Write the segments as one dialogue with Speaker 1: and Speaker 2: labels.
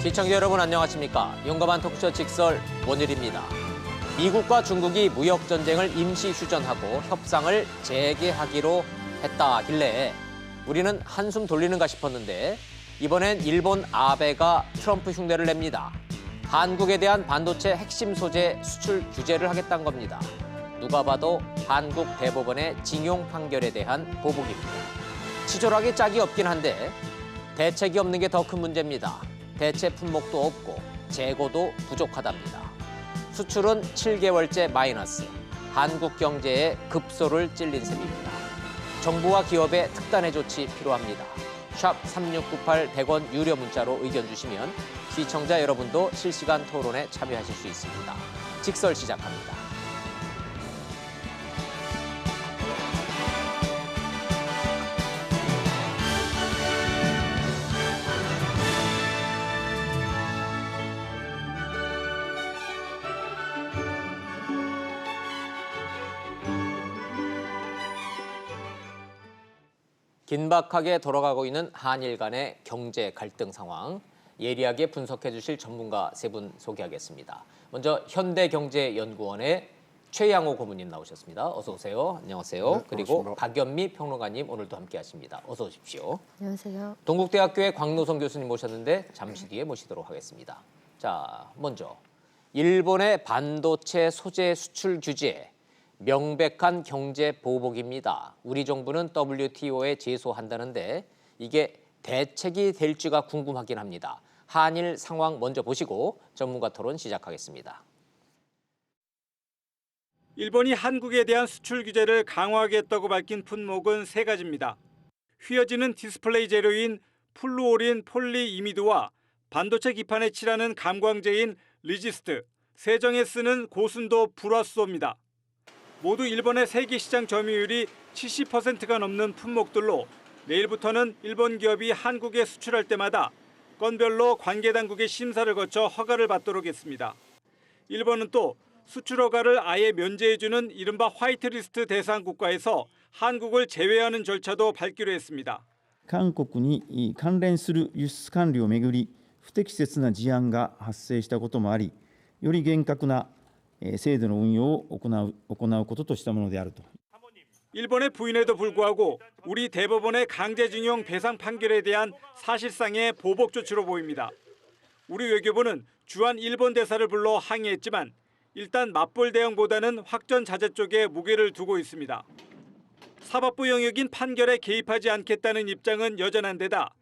Speaker 1: 시청자 여러분 안녕하십니까? 용감한 토크쇼 직설 원일입니다. 미국과 중국이 무역 전쟁을 임시 휴전하고 협상을 재개하기로 했다길래 우리는 한숨 돌리는가 싶었는데 이번엔 일본 아베가 트럼프 흉내를 냅니다. 한국에 대한 반도체 핵심 소재 수출 규제를 하겠다는 겁니다. 누가 봐도 한국 대법원의 징용 판결에 대한 보복입니다. 치졸하게 짝이 없긴 한데 대책이 없는 게 더 큰 문제입니다. 대체 품목도 없고 재고도 부족하답니다. 수출은 7개월째 마이너스. 한국 경제에 급소를 찔린 셈입니다. 정부와 기업의 특단의 조치 필요합니다. 샵 3698 100원 유료 문자로 의견 주시면 시청자 여러분도 실시간 토론에 참여하실 수 있습니다. 직설 시작합니다. 긴박하게 돌아가고 있는 한일 간의 경제 갈등 상황 예리하게 분석해 주실 전문가 세 분 소개하겠습니다. 먼저 현대경제연구원의 최양호 고문님 나오셨습니다. 어서 오세요. 안녕하세요.
Speaker 2: 네,
Speaker 1: 그리고
Speaker 2: 반갑습니다.
Speaker 1: 박연미 평론가님 오늘도 함께하십니다. 어서 오십시오.
Speaker 3: 안녕하세요.
Speaker 1: 동국대학교의 광노선 교수님 모셨는데 잠시 뒤에 모시도록 하겠습니다. 자, 먼저 일본의 반도체 소재 수출 규제 명백한 경제 보복입니다. 우리 정부는 WTO에 제소한다는데 이게 대책이 될지가 궁금하긴 합니다. 한일 상황 먼저 보시고 전문가 토론 시작하겠습니다.
Speaker 4: 일본이 한국에 대한 수출 규제를 강화하겠다고 밝힌 품목은 세 가지입니다. 휘어지는 디스플레이 재료인 플루오린 폴리이미드와 반도체 기판에 칠하는 감광제인 리지스트, 세정에 쓰는 고순도 불화수소입니다. 모두 일본의 세계 시장 점유율이 70%가 넘는 품목들로 내일부터는 일본 기업이 한국에 수출할 때마다 건별로 관계 당국의 심사를 거쳐 허가를 받도록 했습니다. 일본은 또 수출 허가를 아예 면제해주는 이른바 화이트리스트 대상 국가에서 한국을 제외하는 절차도 밟기로 했습니다.
Speaker 5: 韓国に関連する輸出管理をめぐり不適切な事案が発生したこともあり、より厳格な制度の運用を行うこととしたものであると。
Speaker 4: 일본의 부인에도 불구하고 우리 대법원의 강제징용 배상 판결에 대한 사실상의 보복 조치로 보입니다. 우리 외교부는 주한 일본 대사를 불러 항의했지만 일단 맞벌 대응보다는 확전 자제 쪽에 무게를 두고 있습니다. 사법부 영역인 판결에 개입하지 않겠다는 입장은 여전한 데다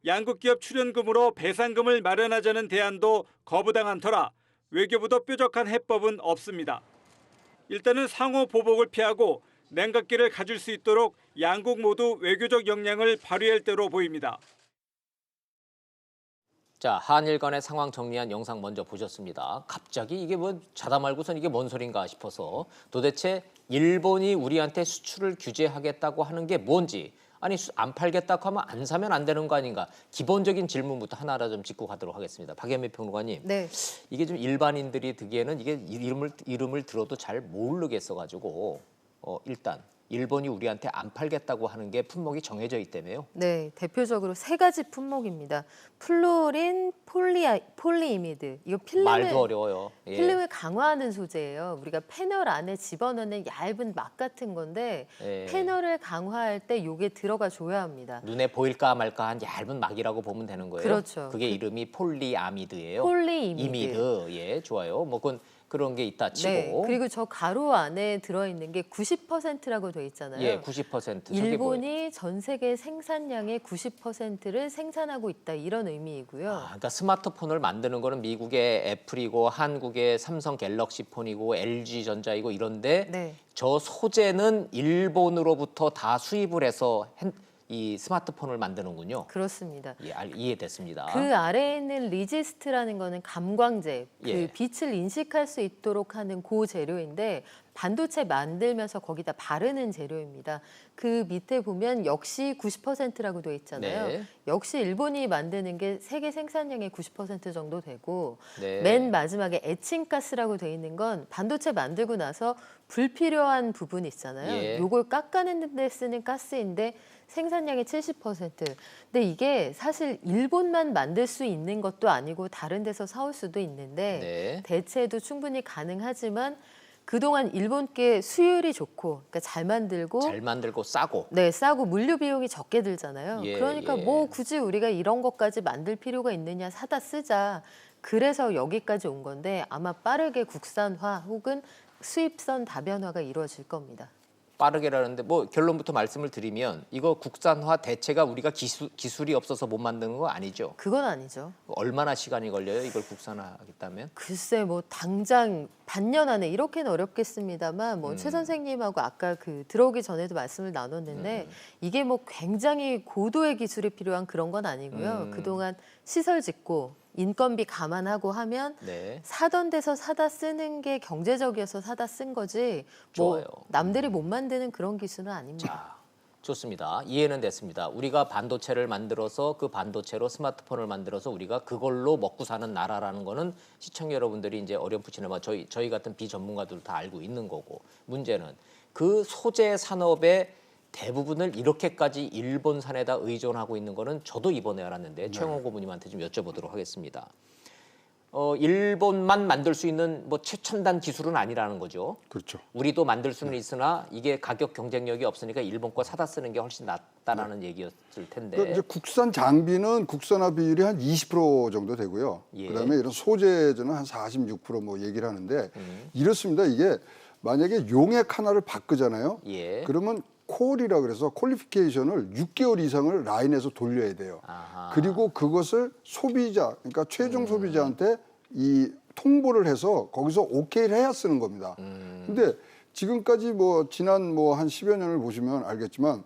Speaker 4: 양국 기업 출연금으로 배상금을 마련하자는 대안도 거부당한 터라 외교부도 뾰족한 해법은 없습니다. 일단은 상호 보복을 피하고 냉각기를 가질 수 있도록 양국 모두 외교적 역량을 발휘할 때로 보입니다.
Speaker 1: 자, 한일 간의 상황 정리한 영상 먼저 보셨습니다. 갑자기 이게 뭐 자다 말고선 이게 뭔 소린가 싶어서 도대체 일본이 우리한테 수출을 규제하겠다고 하는 게 뭔지, 아니 안 팔겠다고 하면 안 사면 안 되는 거 아닌가? 기본적인 질문부터 하나하나 좀 짚고 가도록 하겠습니다. 박연미 평론가님.
Speaker 3: 네.
Speaker 1: 이게 좀 일반인들이 듣기에는 이게 이름을 들어도 잘 모르겠어가지고 일단 일본이 우리한테 안 팔겠다고 하는 게 품목이 정해져 있다며요?
Speaker 3: 네, 대표적으로 세 가지 품목입니다. 플루오린 폴리이미드. 이거
Speaker 1: 말도 어려워요. 예.
Speaker 3: 필름을 강화하는 소재예요. 우리가 패널 안에 집어넣는 얇은 막 같은 건데
Speaker 1: 예.
Speaker 3: 패널을 강화할 때 이게 들어가 줘야 합니다.
Speaker 1: 눈에 보일까 말까 한 얇은 막이라고 보면 되는 거예요.
Speaker 3: 그렇죠.
Speaker 1: 그게 이름이 폴리아미드예요.
Speaker 3: 폴리이미드.
Speaker 1: 이미드. 예, 좋아요. 뭐 그런 게 있다 치고.
Speaker 3: 네, 그리고 저 가로 안에 들어있는 게 90%라고 돼 있잖아요.
Speaker 1: 예, 90%. 저게
Speaker 3: 일본이 전 세계 생산량의 90%를 생산하고 있다 이런 의미이고요.
Speaker 1: 그러니까 스마트폰을 만드는 거는 미국의 애플이고 한국의 삼성 갤럭시 폰이고 LG 전자이고 이런데
Speaker 3: 네.
Speaker 1: 저 소재는 일본으로부터 다 수입을 해서 이 스마트폰을 만드는군요.
Speaker 3: 그렇습니다.
Speaker 1: 예, 이해됐습니다.
Speaker 3: 그 아래에 있는 리지스트라는 거는 감광재,
Speaker 1: 예.
Speaker 3: 그 빛을 인식할 수 있도록 하는 그 재료인데 반도체 만들면서 거기다 바르는 재료입니다. 그 밑에 보면 역시 90%라고 돼 있잖아요.
Speaker 1: 네.
Speaker 3: 역시 일본이 만드는 게 세계 생산량의 90% 정도 되고
Speaker 1: 네.
Speaker 3: 맨 마지막에 에칭가스라고 돼 있는 건 반도체 만들고 나서 불필요한 부분 있잖아요.
Speaker 1: 예.
Speaker 3: 요걸 깎아내는 데 쓰는 가스인데 생산량의 70%. 근데 이게 사실 일본만 만들 수 있는 것도 아니고 다른 데서 사올 수도 있는데
Speaker 1: 네.
Speaker 3: 대체도 충분히 가능하지만 그동안 일본께 수율이 좋고 그러니까 잘 만들고
Speaker 1: 잘 만들고 싸고.
Speaker 3: 네, 싸고 물류 비용이 적게 들잖아요.
Speaker 1: 예,
Speaker 3: 그러니까
Speaker 1: 예.
Speaker 3: 뭐 굳이 우리가 이런 것까지 만들 필요가 있느냐 사다 쓰자. 그래서 여기까지 온 건데 아마 빠르게 국산화 혹은 수입선 다변화가 이루어질 겁니다.
Speaker 1: 빠르게라는데 뭐 결론부터 말씀을 드리면 이거 국산화 대체가 우리가 기술이 없어서 못 만드는 거 아니죠?
Speaker 3: 그건 아니죠.
Speaker 1: 얼마나 시간이 걸려요? 이걸 국산화하겠다면?
Speaker 3: 글쎄 뭐 당장 반년 안에 이렇게는 어렵겠습니다만 뭐 최 선생님하고 아까 그 들어오기 전에도 말씀을 나눴는데 이게 뭐 굉장히 고도의 기술이 필요한 그런 건 아니고요. 그동안 시설 짓고 인건비 감안하고 하면
Speaker 1: 네.
Speaker 3: 사던 데서 사다 쓰는 게 경제적이어서 사다 쓴 거지 뭐
Speaker 1: 좋아요.
Speaker 3: 남들이 못 만드는 그런 기술은 아닙니다.
Speaker 1: 자, 좋습니다. 이해는 됐습니다. 우리가 반도체를 만들어서 그 반도체로 스마트폰을 만들어서 우리가 그걸로 먹고 사는 나라라는 거는 시청자 여러분들이 이제 어렴풋이나마 저희 같은 비전문가들 다 알고 있는 거고 문제는 그 소재 산업의 대부분을 이렇게까지 일본산에다 의존하고 있는 거는 저도 이번에 알았는데 최영호 고모님한테 좀 여쭤보도록 하겠습니다. 일본만 만들 수 있는 뭐 최첨단 기술은 아니라는 거죠.
Speaker 2: 그렇죠.
Speaker 1: 우리도 만들 수는 있으나 이게 가격 경쟁력이 없으니까 일본 거 사다 쓰는 게 훨씬 낫다라는 얘기였을 텐데.
Speaker 2: 그러니까 이제 국산 장비는 국산화 비율이 한 20% 정도 되고요.
Speaker 1: 예.
Speaker 2: 그다음에 이런 소재는 한 46%뭐 얘기를 하는데 이렇습니다. 이게 만약에 용액 하나를 바꾸잖아요.
Speaker 1: 예.
Speaker 2: 그러면 콜이라 그래서 퀄리피케이션을 6개월 이상을 라인에서 돌려야 돼요.
Speaker 1: 아하.
Speaker 2: 그리고 그것을 소비자, 그러니까 최종 소비자한테 이 통보를 해서 거기서 오케이를 해야 쓰는 겁니다. 근데 지금까지 뭐 지난 뭐 한 10여 년을 보시면 알겠지만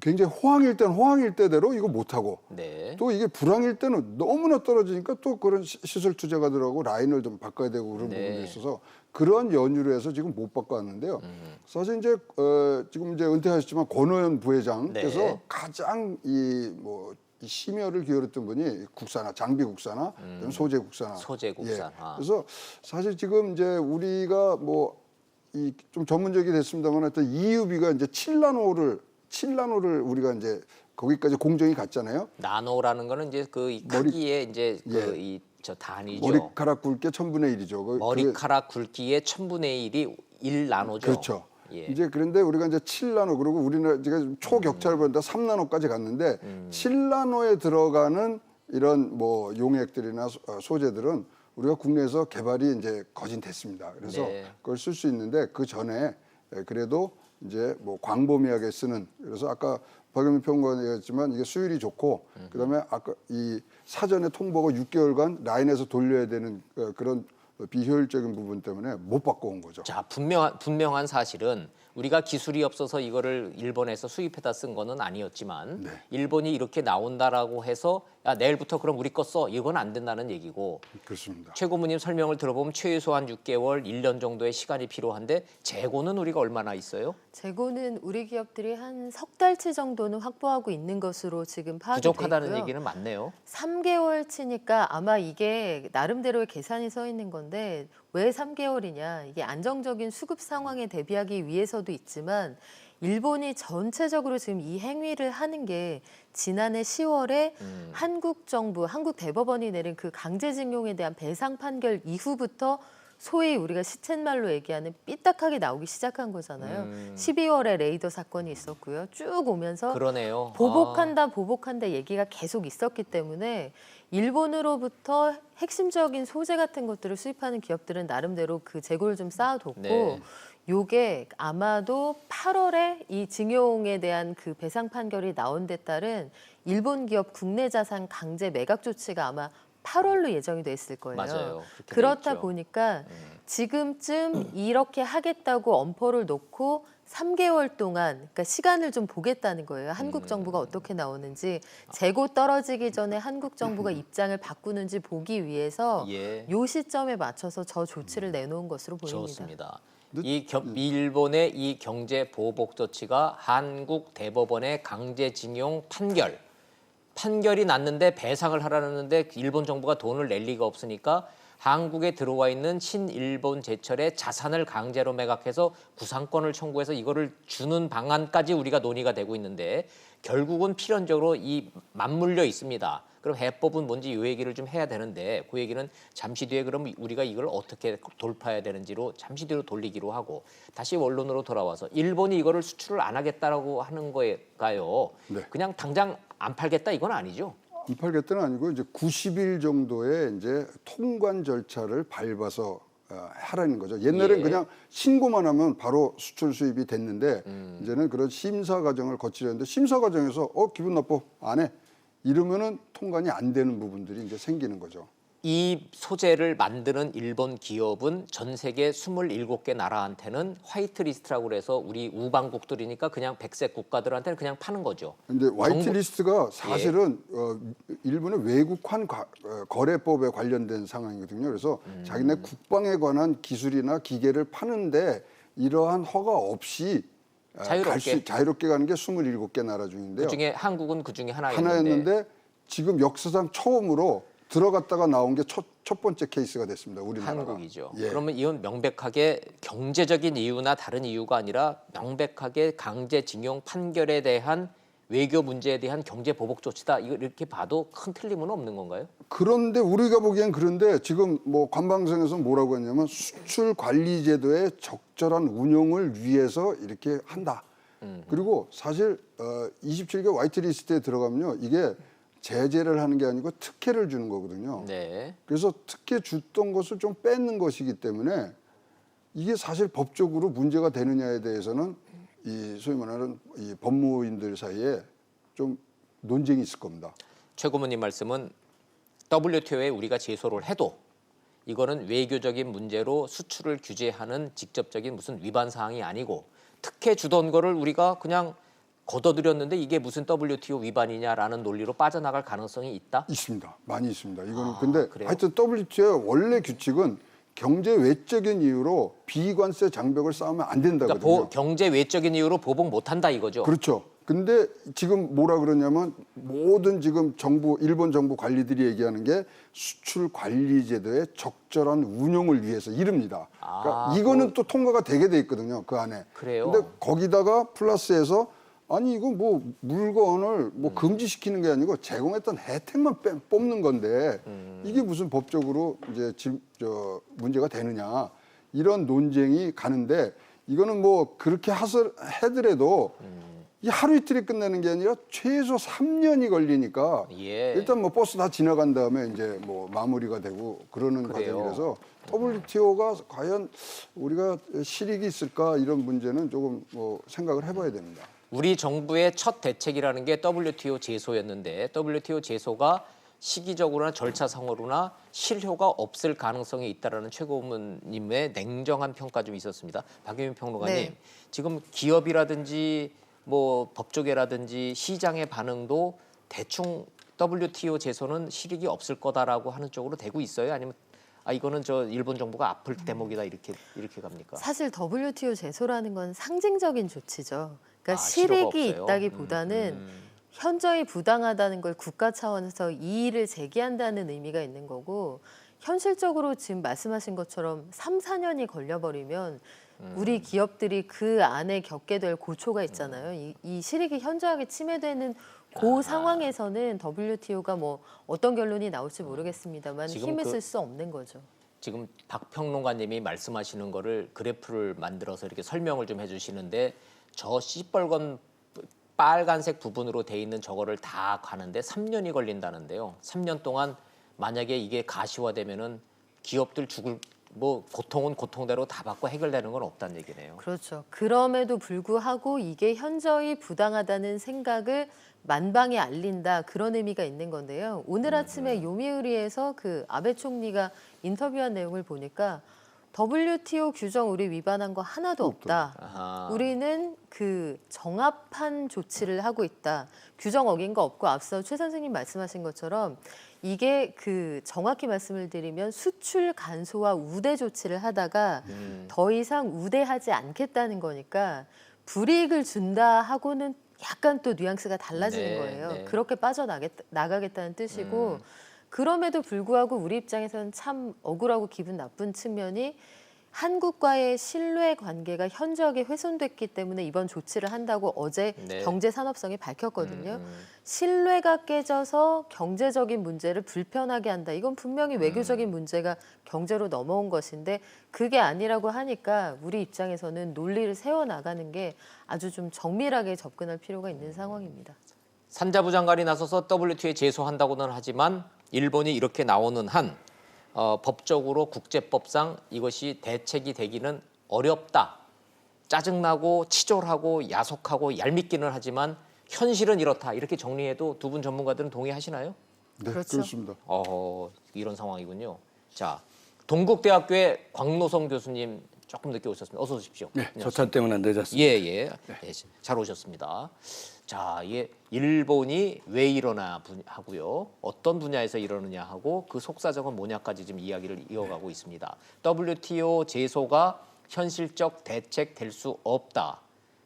Speaker 2: 굉장히 호황일 때는 호황일 때대로 이거 못하고
Speaker 1: 네.
Speaker 2: 또 이게 불황일 때는 너무나 떨어지니까 또 그런 시설 투자가 들어가고 라인을 좀 바꿔야 되고 그런
Speaker 1: 네.
Speaker 2: 부분이 있어서 그런 연유로 해서 지금 못 바꿔왔는데요. 사실 이제 지금 이제 은퇴하셨지만 권오현 부회장께서
Speaker 1: 네.
Speaker 2: 가장 이 심혈을 기울였던 분이 국산화, 장비 국산화, 소재 국산화.
Speaker 1: 소재 국산화.
Speaker 2: 그래서 사실 지금 이제 우리가 뭐 이 좀 전문적이 됐습니다만 하여튼 EUV가 이제 7나노를 우리가 이제 거기까지 공정이 갔잖아요.
Speaker 1: 나노라는 거는 이제 그 크기에 이제 그 이 저 단위죠.
Speaker 2: 머리카락 굵게 1000분의 1이죠.
Speaker 1: 머리카락 굵기의 1000분의 1이 1나노죠.
Speaker 2: 그렇죠.
Speaker 1: 예.
Speaker 2: 이제 그런데 우리가 이제 7나노 그리고 우리는 지금 초격차를 보다 3나노까지 갔는데 7나노에 들어가는 이런 뭐 용액들이나 소재들은 우리가 국내에서 개발이 이제 거진됐습니다. 그래서
Speaker 1: 네.
Speaker 2: 그걸 쓸 수 있는데 그 전에 그래도 이제 뭐 광범위하게 쓰는 그래서 아까 박영민 평론가가 얘기했지만 이게 수율이 좋고 그다음에 아까 이 사전에 통보가 6개월간 라인에서 돌려야 되는 그런 비효율적인 부분 때문에 못 바꿔온 거죠.
Speaker 1: 자, 분명한 사실은 우리가 기술이 없어서 이거를 일본에서 수입해다 쓴 거는 아니었지만
Speaker 2: 네.
Speaker 1: 일본이 이렇게 나온다라고 해서 야, 내일부터 그럼 우리 거 써. 이건 안 된다는 얘기고
Speaker 2: 그렇습니다.
Speaker 1: 최 고모님 설명을 들어보면 최소한 6개월, 1년 정도의 시간이 필요한데 재고는 우리가 얼마나 있어요?
Speaker 3: 재고는 우리 기업들이 한 석 달치 정도는 확보하고 있는 것으로 지금 파악이 돼
Speaker 1: 부족하다는
Speaker 3: 있고요.
Speaker 1: 얘기는 맞네요.
Speaker 3: 3개월치니까 아마 이게 나름대로의 계산이 서 있는 건데 왜 3개월이냐. 이게 안정적인 수급 상황에 대비하기 위해서도 있지만 일본이 전체적으로 지금 이 행위를 하는 게 지난해 10월에 한국 정부, 한국 대법원이 내린 그 강제징용에 대한 배상 판결 이후부터 소위 우리가 시쳇말로 얘기하는 삐딱하게 나오기 시작한 거잖아요. 12월에 레이더 사건이 있었고요. 쭉 오면서
Speaker 1: 그러네요.
Speaker 3: 보복한다 얘기가 계속 있었기 때문에 일본으로부터 핵심적인 소재 같은 것들을 수입하는 기업들은 나름대로 그 재고를 좀 쌓아뒀고
Speaker 1: 네.
Speaker 3: 요게 아마도 8월에 이 징용에 대한 그 배상 판결이 나온 데 따른 일본 기업 국내 자산 강제 매각 조치가 아마 8월로 예정이 돼 있을 거예요.
Speaker 1: 맞아요. 그렇게 돼
Speaker 3: 그렇다
Speaker 1: 있죠.
Speaker 3: 보니까 지금쯤 이렇게 하겠다고 엄포를 놓고 3개월 동안 그러니까 시간을 좀 보겠다는 거예요. 한국 정부가 어떻게 나오는지 재고 떨어지기 전에 한국 정부가 입장을 바꾸는지 보기 위해서
Speaker 1: 예.
Speaker 3: 요 시점에 맞춰서 저 조치를 내놓은 것으로 보입니다.
Speaker 1: 좋습니다. 일본의 이 경제 보복 조치가 한국 대법원의 강제징용 판결이 났는데 배상을 하라는데 일본 정부가 돈을 낼 리가 없으니까 한국에 들어와 있는 친일본 제철의 자산을 강제로 매각해서 구상권을 청구해서 이거를 주는 방안까지 우리가 논의가 되고 있는데 결국은 필연적으로 이 맞물려 있습니다. 그럼 해법은 뭔지 이 얘기를 좀 해야 되는데 그 얘기는 잠시 뒤에 그럼 우리가 이걸 어떻게 돌파해야 되는지로 잠시 뒤로 돌리기로 하고 다시 원론으로 돌아와서 일본이 이거를 수출을 안 하겠다라고 하는 거일까요?
Speaker 2: 네.
Speaker 1: 그냥 당장 안 팔겠다 이건 아니죠?
Speaker 2: 안 팔겠다는 아니고 이제 90일 정도의 이제 통관 절차를 밟아서 하라는 거죠. 옛날엔
Speaker 1: 예.
Speaker 2: 그냥 신고만 하면 바로 수출 수입이 됐는데 이제는 그런 심사 과정을 거치려는데 심사 과정에서 기분 나빠 안 해. 이러면은 통관이 안 되는 부분들이 이제 생기는 거죠.
Speaker 1: 이 소재를 만드는 일본 기업은 전 세계 27개 나라한테는 화이트 리스트라고 그래서 우리 우방국들이니까 그냥 백색 국가들한테는 그냥 파는 거죠.
Speaker 2: 근데 화이트
Speaker 1: 정부-
Speaker 2: 리스트가 사실은 일본의 외국환 거래법에 관련된 상황이거든요. 그래서 자기네 국방에 관한 기술이나 기계를 파는데 이러한 허가 없이 자유롭게 가는 게 27개 나라 중인데요.
Speaker 1: 그중에 한국은 그중에 하나였는데
Speaker 2: 하나였는데 지금 역사상 처음으로 들어갔다가 나온 게 첫 번째 케이스가 됐습니다. 우리나라가.
Speaker 1: 한국이죠.
Speaker 2: 예.
Speaker 1: 그러면 이건 명백하게 경제적인 이유나 다른 이유가 아니라 명백하게 강제징용 판결에 대한 외교 문제에 대한 경제 보복 조치다. 이렇게 봐도 큰 틀림은 없는 건가요?
Speaker 2: 그런데 우리가 보기엔 그런데 지금 뭐 관방성에서 뭐라고 했냐면 수출 관리 제도의 적절한 운용을 위해서 이렇게 한다. 그리고 사실 27개 화이트리스트에 들어가면요. 이게 제재를 하는 게 아니고 특혜를 주는 거거든요.
Speaker 1: 네.
Speaker 2: 그래서 특혜 줬던 것을 좀 뺏는 것이기 때문에 이게 사실 법적으로 문제가 되느냐에 대해서는 이 소위 말하는 이 법무인들 사이에 좀 논쟁이 있을 겁니다.
Speaker 1: 최 고모님 말씀은 WTO에 우리가 제소를 해도 이거는 외교적인 문제로 수출을 규제하는 직접적인 무슨 위반 사항이 아니고 특혜 주던 거를 우리가 그냥 걷어들였는데 이게 무슨 WTO 위반이냐라는 논리로 빠져나갈 가능성이 있다?
Speaker 2: 있습니다. 많이 있습니다. 이거는 근데
Speaker 1: 그래요?
Speaker 2: 하여튼 WTO의 원래 규칙은 경제 외적인 이유로 비관세 장벽을 쌓으면 안 된다거든요.
Speaker 1: 그러니까 경제 외적인 이유로 보복 못한다 이거죠.
Speaker 2: 그렇죠. 근데 지금 뭐라 그러냐면 모든 지금 일본 정부 관리들이 얘기하는 게 수출 관리 제도의 적절한 운용을 위해서 이릅니다. 그러니까 이거는 또 통과가 되게 돼 있거든요. 그 안에.
Speaker 1: 그래요?
Speaker 2: 근데 거기다가 플러스해서 아니 이거 뭐 물건을 뭐 금지시키는 게 아니고 제공했던 혜택만 뽑는 건데 이게 무슨 법적으로 이제 문제가 되느냐 이런 논쟁이 가는데 이거는 뭐 그렇게 해더라도 이 하루 이틀에 끝내는 게 아니라 최소 3년이 걸리니까
Speaker 1: 예.
Speaker 2: 일단 뭐 버스 다 지나간 다음에 이제 뭐 마무리가 되고 그러는
Speaker 1: 그래요.
Speaker 2: 과정이라서 WTO가 과연 우리가 실익이 있을까 이런 문제는 조금 뭐 생각을 해봐야 됩니다.
Speaker 1: 우리 정부의 첫 대책이라는 게 WTO 제소였는데 WTO 제소가 시기적으로나 절차상으로나 실효가 없을 가능성이 있다라는 최 고모님의 냉정한 평가 좀 있었습니다. 박유민 평론가님,
Speaker 3: 네.
Speaker 1: 지금 기업이라든지 뭐 법조계라든지 시장의 반응도 대충 WTO 제소는 실익이 없을 거다라고 하는 쪽으로 되고 있어요? 아니면 이거는 저 일본 정부가 아플 대목이다 이렇게 갑니까?
Speaker 3: 사실 WTO 제소라는 건 상징적인 조치죠. 그러니까
Speaker 1: 실효가
Speaker 3: 실익이
Speaker 1: 없어요?
Speaker 3: 있다기보다는 현저히 부당하다는 걸 국가 차원에서 이의를 제기한다는 의미가 있는 거고 현실적으로 지금 말씀하신 것처럼 3, 4년이 걸려버리면 우리 기업들이 그 안에 겪게 될 고초가 있잖아요. 이 실익이 현저하게 침해되는 그 상황에서는 WTO가 뭐 어떤 결론이 나올지 모르겠습니다만
Speaker 1: 지금
Speaker 3: 힘을
Speaker 1: 그-
Speaker 3: 쓸 수 없는 거죠.
Speaker 1: 지금 박 평론가님이 말씀하시는 거를 그래프를 만들어서 이렇게 설명을 좀 해주시는데 저 시뻘건 빨간색 부분으로 돼 있는 저거를 다 가는데 3년이 걸린다는데요. 3년 동안 만약에 이게 가시화되면은 기업들 죽을 뭐 고통은 고통대로 다 받고 해결되는 건 없다는 얘기네요.
Speaker 3: 그렇죠. 그럼에도 불구하고 이게 현저히 부당하다는 생각을 만방에 알린다 그런 의미가 있는 건데요. 오늘 아침에 요미우리에서 그 아베 총리가 인터뷰한 내용을 보니까 WTO 규정 우리 위반한 거 하나도 없다.
Speaker 1: 아하.
Speaker 3: 우리는 그 정합한 조치를 하고 있다. 규정 어긴 거 없고 앞서 최 선생님 말씀하신 것처럼 이게 그 정확히 말씀을 드리면 수출 간소화 우대 조치를 하다가 더 이상 우대하지 않겠다는 거니까 불이익을 준다 하고는 약간 또 뉘앙스가 달라지는
Speaker 1: 네,
Speaker 3: 거예요.
Speaker 1: 네.
Speaker 3: 그렇게 빠져나가겠다는 뜻이고 그럼에도 불구하고 우리 입장에서는 참 억울하고 기분 나쁜 측면이 한국과의 신뢰 관계가 현저하게 훼손됐기 때문에 이번 조치를 한다고 어제
Speaker 1: 네.
Speaker 3: 경제산업성이 밝혔거든요. 신뢰가 깨져서 경제적인 문제를 불편하게 한다. 이건 분명히 외교적인 문제가 경제로 넘어온 것인데 그게 아니라고 하니까 우리 입장에서는 논리를 세워나가는 게 아주 좀 정밀하게 접근할 필요가 있는 상황입니다.
Speaker 1: 산자부 장관이 나서서 WTO에 제소한다고는 하지만 일본이 이렇게 나오는 한 법적으로 국제법상 이것이 대책이 되기는 어렵다. 짜증나고 치졸하고 야속하고 얄밉기는 하지만 현실은 이렇다. 이렇게 정리해도 두 분 전문가들은 동의하시나요?
Speaker 2: 네,
Speaker 3: 그렇죠.
Speaker 2: 그렇습니다.
Speaker 1: 이런 상황이군요. 자, 동국대학교의 광노성 교수님 조금 늦게 오셨습니다. 어서 오십시오.
Speaker 6: 네, 조차 때문에 늦었습니다.
Speaker 1: 예, 잘 오셨습니다. 자, 이게 일본이 왜 이러나 하고요. 어떤 분야에서 이러느냐 하고 그 속사정은 뭐냐까지 지금 이야기를 이어가고 있습니다. WTO 제소가 현실적 대책 될 수 없다.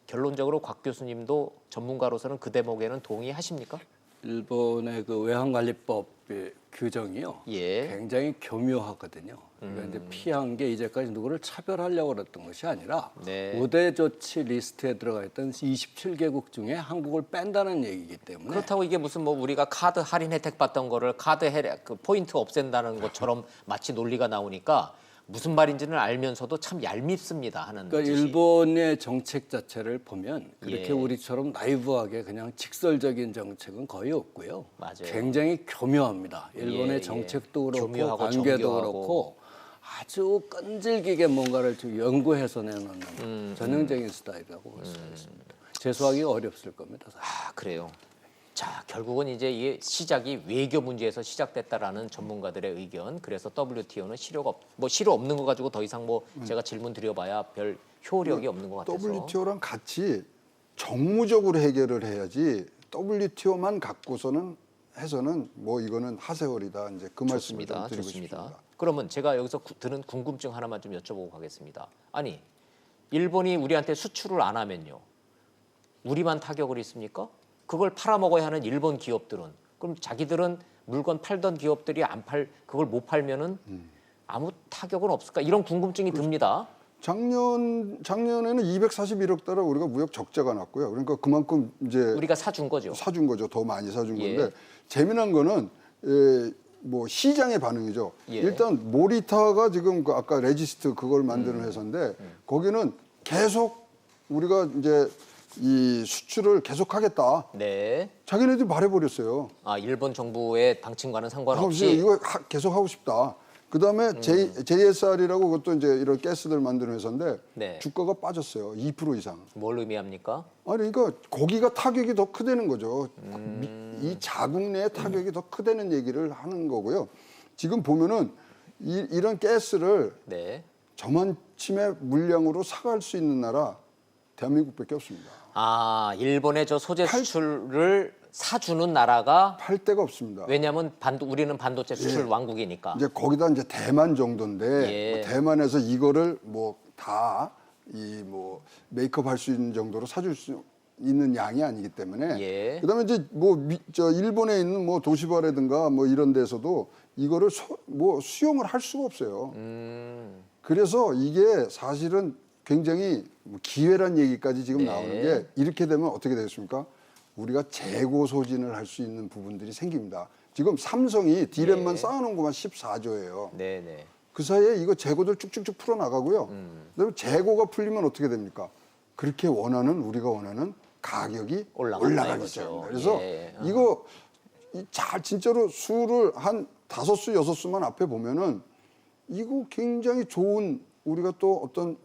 Speaker 1: 결론적으로 곽 교수님도 전문가로서는 그 대목에는 동의하십니까?
Speaker 6: 일본의 그 외환관리법의 규정이요.
Speaker 1: 예.
Speaker 6: 굉장히 교묘하거든요. 그러니까 이제 피한 게 이제까지 누구를 차별하려고 그랬던 것이 아니라
Speaker 1: 네.
Speaker 6: 우대 조치 리스트에 들어가 있던 27개국 중에 한국을 뺀다는 얘기이기 때문에
Speaker 1: 그렇다고 이게 무슨 뭐 우리가 카드 할인 혜택 받던 거를 카드 그 포인트 없앤다는 것처럼 마치 논리가 나오니까 무슨 말인지는 알면서도 참 얄밉습니다 하는
Speaker 6: 그러니까
Speaker 1: 뜻이.
Speaker 6: 일본의 정책 자체를 보면 그렇게
Speaker 1: 예.
Speaker 6: 우리처럼 나이브하게 그냥 직설적인 정책은 거의 없고요.
Speaker 1: 맞아요.
Speaker 6: 굉장히 교묘합니다. 일본의
Speaker 1: 예.
Speaker 6: 정책도 그렇고
Speaker 1: 교묘하고
Speaker 6: 관계도
Speaker 1: 정교하고.
Speaker 6: 그렇고 아주 끈질기게 뭔가를 좀 연구해서 내놓는 전형적인 스타일이라고 볼 수가 있습니다. 재수하기가 어렵을 겁니다. 사실.
Speaker 1: 그래요. 자, 결국은 이제 이게 시작이 외교 문제에서 시작됐다라는 전문가들의 의견. 그래서 WTO는 실효 없는 거 가지고 더 이상 뭐 제가 질문 드려봐야 별 효력이 없는 것 같아서.
Speaker 2: WTO랑 같이 정무적으로 해결을 해야지 WTO만 갖고서는 해서는 뭐 이거는 하세월이다. 이제 그 말씀을 좀 드리고 싶습니다.
Speaker 1: 그러면 제가 여기서 드는 궁금증 하나만 좀 여쭤보고 가겠습니다. 아니, 일본이 우리한테 수출을 안 하면요. 우리만 타격을 입습니까? 그걸 팔아먹어야 하는 일본 기업들은 그럼 자기들은 물건 팔던 기업들이 그걸 못 팔면은 아무 타격은 없을까? 이런 궁금증이 듭니다.
Speaker 2: 작년에는 241억 달러 우리가 무역 적자가 났고요. 그러니까 그만큼 이제
Speaker 1: 우리가 사준 거죠.
Speaker 2: 사준 거죠. 더 많이 사준
Speaker 1: 예.
Speaker 2: 건데 재미난 거는 뭐 시장의 반응이죠.
Speaker 1: 예.
Speaker 2: 일단 모리타가 지금 그 아까 레지스트 그걸 만드는 회사인데 거기는 계속 우리가 이제 이 수출을 계속하겠다.
Speaker 1: 네.
Speaker 2: 자기네들이 말해버렸어요.
Speaker 1: 일본 정부의 방침과는 상관없이
Speaker 2: 이거 계속 하고 싶다. 그다음에 JSR이라고 그것도 이제 이런 가스들 만드는 회사인데
Speaker 1: 네.
Speaker 2: 주가가 빠졌어요. 2% 이상.
Speaker 1: 뭘 의미합니까?
Speaker 2: 아니 그러니까 거기가 타격이 더 크다는 거죠. 이 자국 내의 타격이 더 크다는 얘기를 하는 거고요. 지금 보면은 이런 가스를
Speaker 1: 네.
Speaker 2: 저만침의 물량으로 사갈 수 있는 나라 대한민국밖에 없습니다.
Speaker 1: 일본의 저 소재 수출을 사주는 나라가
Speaker 2: 팔 데가 없습니다.
Speaker 1: 왜냐하면 우리는 반도체 수출 왕국이니까.
Speaker 2: 이제 거기다 이제 대만 정도인데
Speaker 1: 예.
Speaker 2: 뭐 대만에서 이거를 뭐 다 이 뭐 메이크업 할 수 있는 정도로 사줄 수 있는 양이 아니기 때문에
Speaker 1: 예.
Speaker 2: 그다음에 이제 뭐 일본에 있는 뭐 도시바라든가 뭐 이런 데서도 이거를 수용을 할 수가 없어요. 그래서 이게 사실은 굉장히 뭐 기회란 얘기까지 지금
Speaker 1: 네.
Speaker 2: 나오는 게 이렇게 되면 어떻게 되겠습니까? 우리가 재고 소진을 할 수 있는 부분들이 생깁니다. 지금 삼성이 디램만
Speaker 1: 네.
Speaker 2: 쌓아놓은 것만 14조예요.
Speaker 1: 네네.
Speaker 2: 그 사이에 이거 재고들 쭉쭉쭉 풀어나가고요. 그다음에 재고가 풀리면 어떻게 됩니까? 그렇게 우리가 원하는 가격이 올라가기
Speaker 1: 이거죠.
Speaker 2: 시작합니다. 그래서
Speaker 1: 예.
Speaker 2: 이거 진짜로 수를 한 5수, 6수만 앞에 보면은 이거 굉장히 좋은 우리가 또 어떤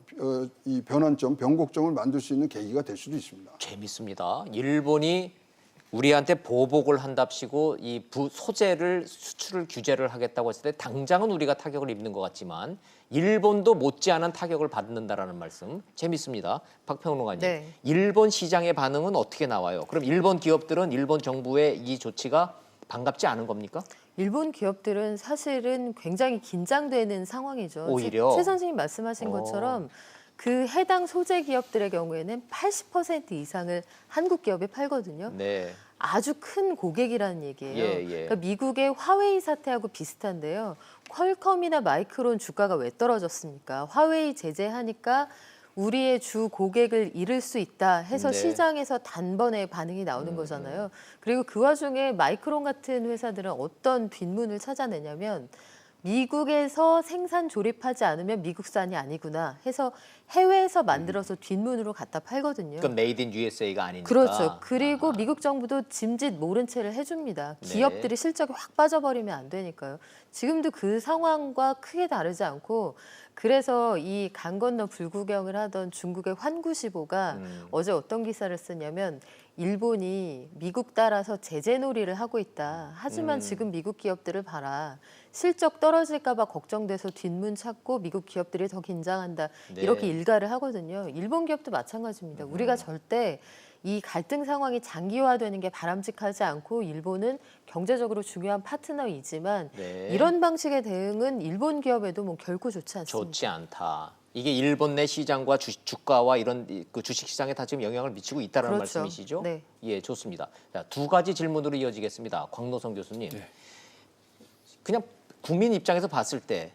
Speaker 2: 이 변곡점을 만들 수 있는 계기가 될 수도 있습니다.
Speaker 1: 재밌습니다. 일본이 우리한테 보복을 한답시고 이 소재를 수출을 규제를 하겠다고 했을 때 당장은 우리가 타격을 입는 것 같지만 일본도 못지않은 타격을 받는다라는 말씀 재밌습니다. 박평론가님.
Speaker 3: 네.
Speaker 1: 일본 시장의 반응은 어떻게 나와요? 그럼 일본 기업들은 일본 정부의 이 조치가 반갑지 않은 겁니까?
Speaker 3: 일본 기업들은 사실은 굉장히 긴장되는 상황이죠.
Speaker 1: 오히려?
Speaker 3: 최 선생님 말씀하신 것처럼 그 해당 소재 기업들의 경우에는 80% 이상을 한국 기업에 팔거든요.
Speaker 1: 네.
Speaker 3: 아주 큰 고객이라는 얘기예요.
Speaker 1: 예, 예.
Speaker 3: 그러니까 미국의 화웨이 사태하고 비슷한데요. 퀄컴이나 마이크론 주가가 왜 떨어졌습니까? 화웨이 제재하니까 우리의 주 고객을 잃을 수 있다 해서
Speaker 1: 네.
Speaker 3: 시장에서 단번에 반응이 나오는 거잖아요. 그리고 그 와중에 마이크론 같은 회사들은 어떤 뒷문을 찾아내냐면 미국에서 생산 조립하지 않으면 미국산이 아니구나 해서 해외에서 만들어서 뒷문으로 갖다 팔거든요.
Speaker 1: 그건 메이드 인 USA가 아니니까.
Speaker 3: 그렇죠. 그리고 미국 정부도 짐짓 모른 채를 해줍니다.
Speaker 1: 네.
Speaker 3: 기업들이 실적이 확 빠져버리면 안 되니까요. 지금도 그 상황과 크게 다르지 않고 그래서 이 강 건너 불구경을 하던 중국의 환구시보가 어제 어떤 기사를 쓰냐면 일본이 미국 따라서 제재놀이를 하고 있다. 하지만 지금 미국 기업들을 봐라. 실적 떨어질까 봐 걱정돼서 뒷문 찾고 미국 기업들이 더 긴장한다.
Speaker 1: 네.
Speaker 3: 이렇게 일가를 하거든요. 일본 기업도 마찬가지입니다. 우리가 절대 이 갈등 상황이 장기화되는 게 바람직하지 않고 일본은 경제적으로 중요한 파트너이지만
Speaker 1: 네.
Speaker 3: 이런 방식의 대응은 일본 기업에도 뭐 결코 좋지 않습니다.
Speaker 1: 좋지 않다. 이게 일본 내 시장과 주가와 이런 그 주식 시장에 다 지금 영향을 미치고 있다는
Speaker 3: 그렇죠.
Speaker 1: 말씀이시죠?
Speaker 3: 네.
Speaker 1: 예, 좋습니다. 자, 두 가지 질문으로 이어지겠습니다. 광노성 교수님. 그냥 국민 입장에서 봤을 때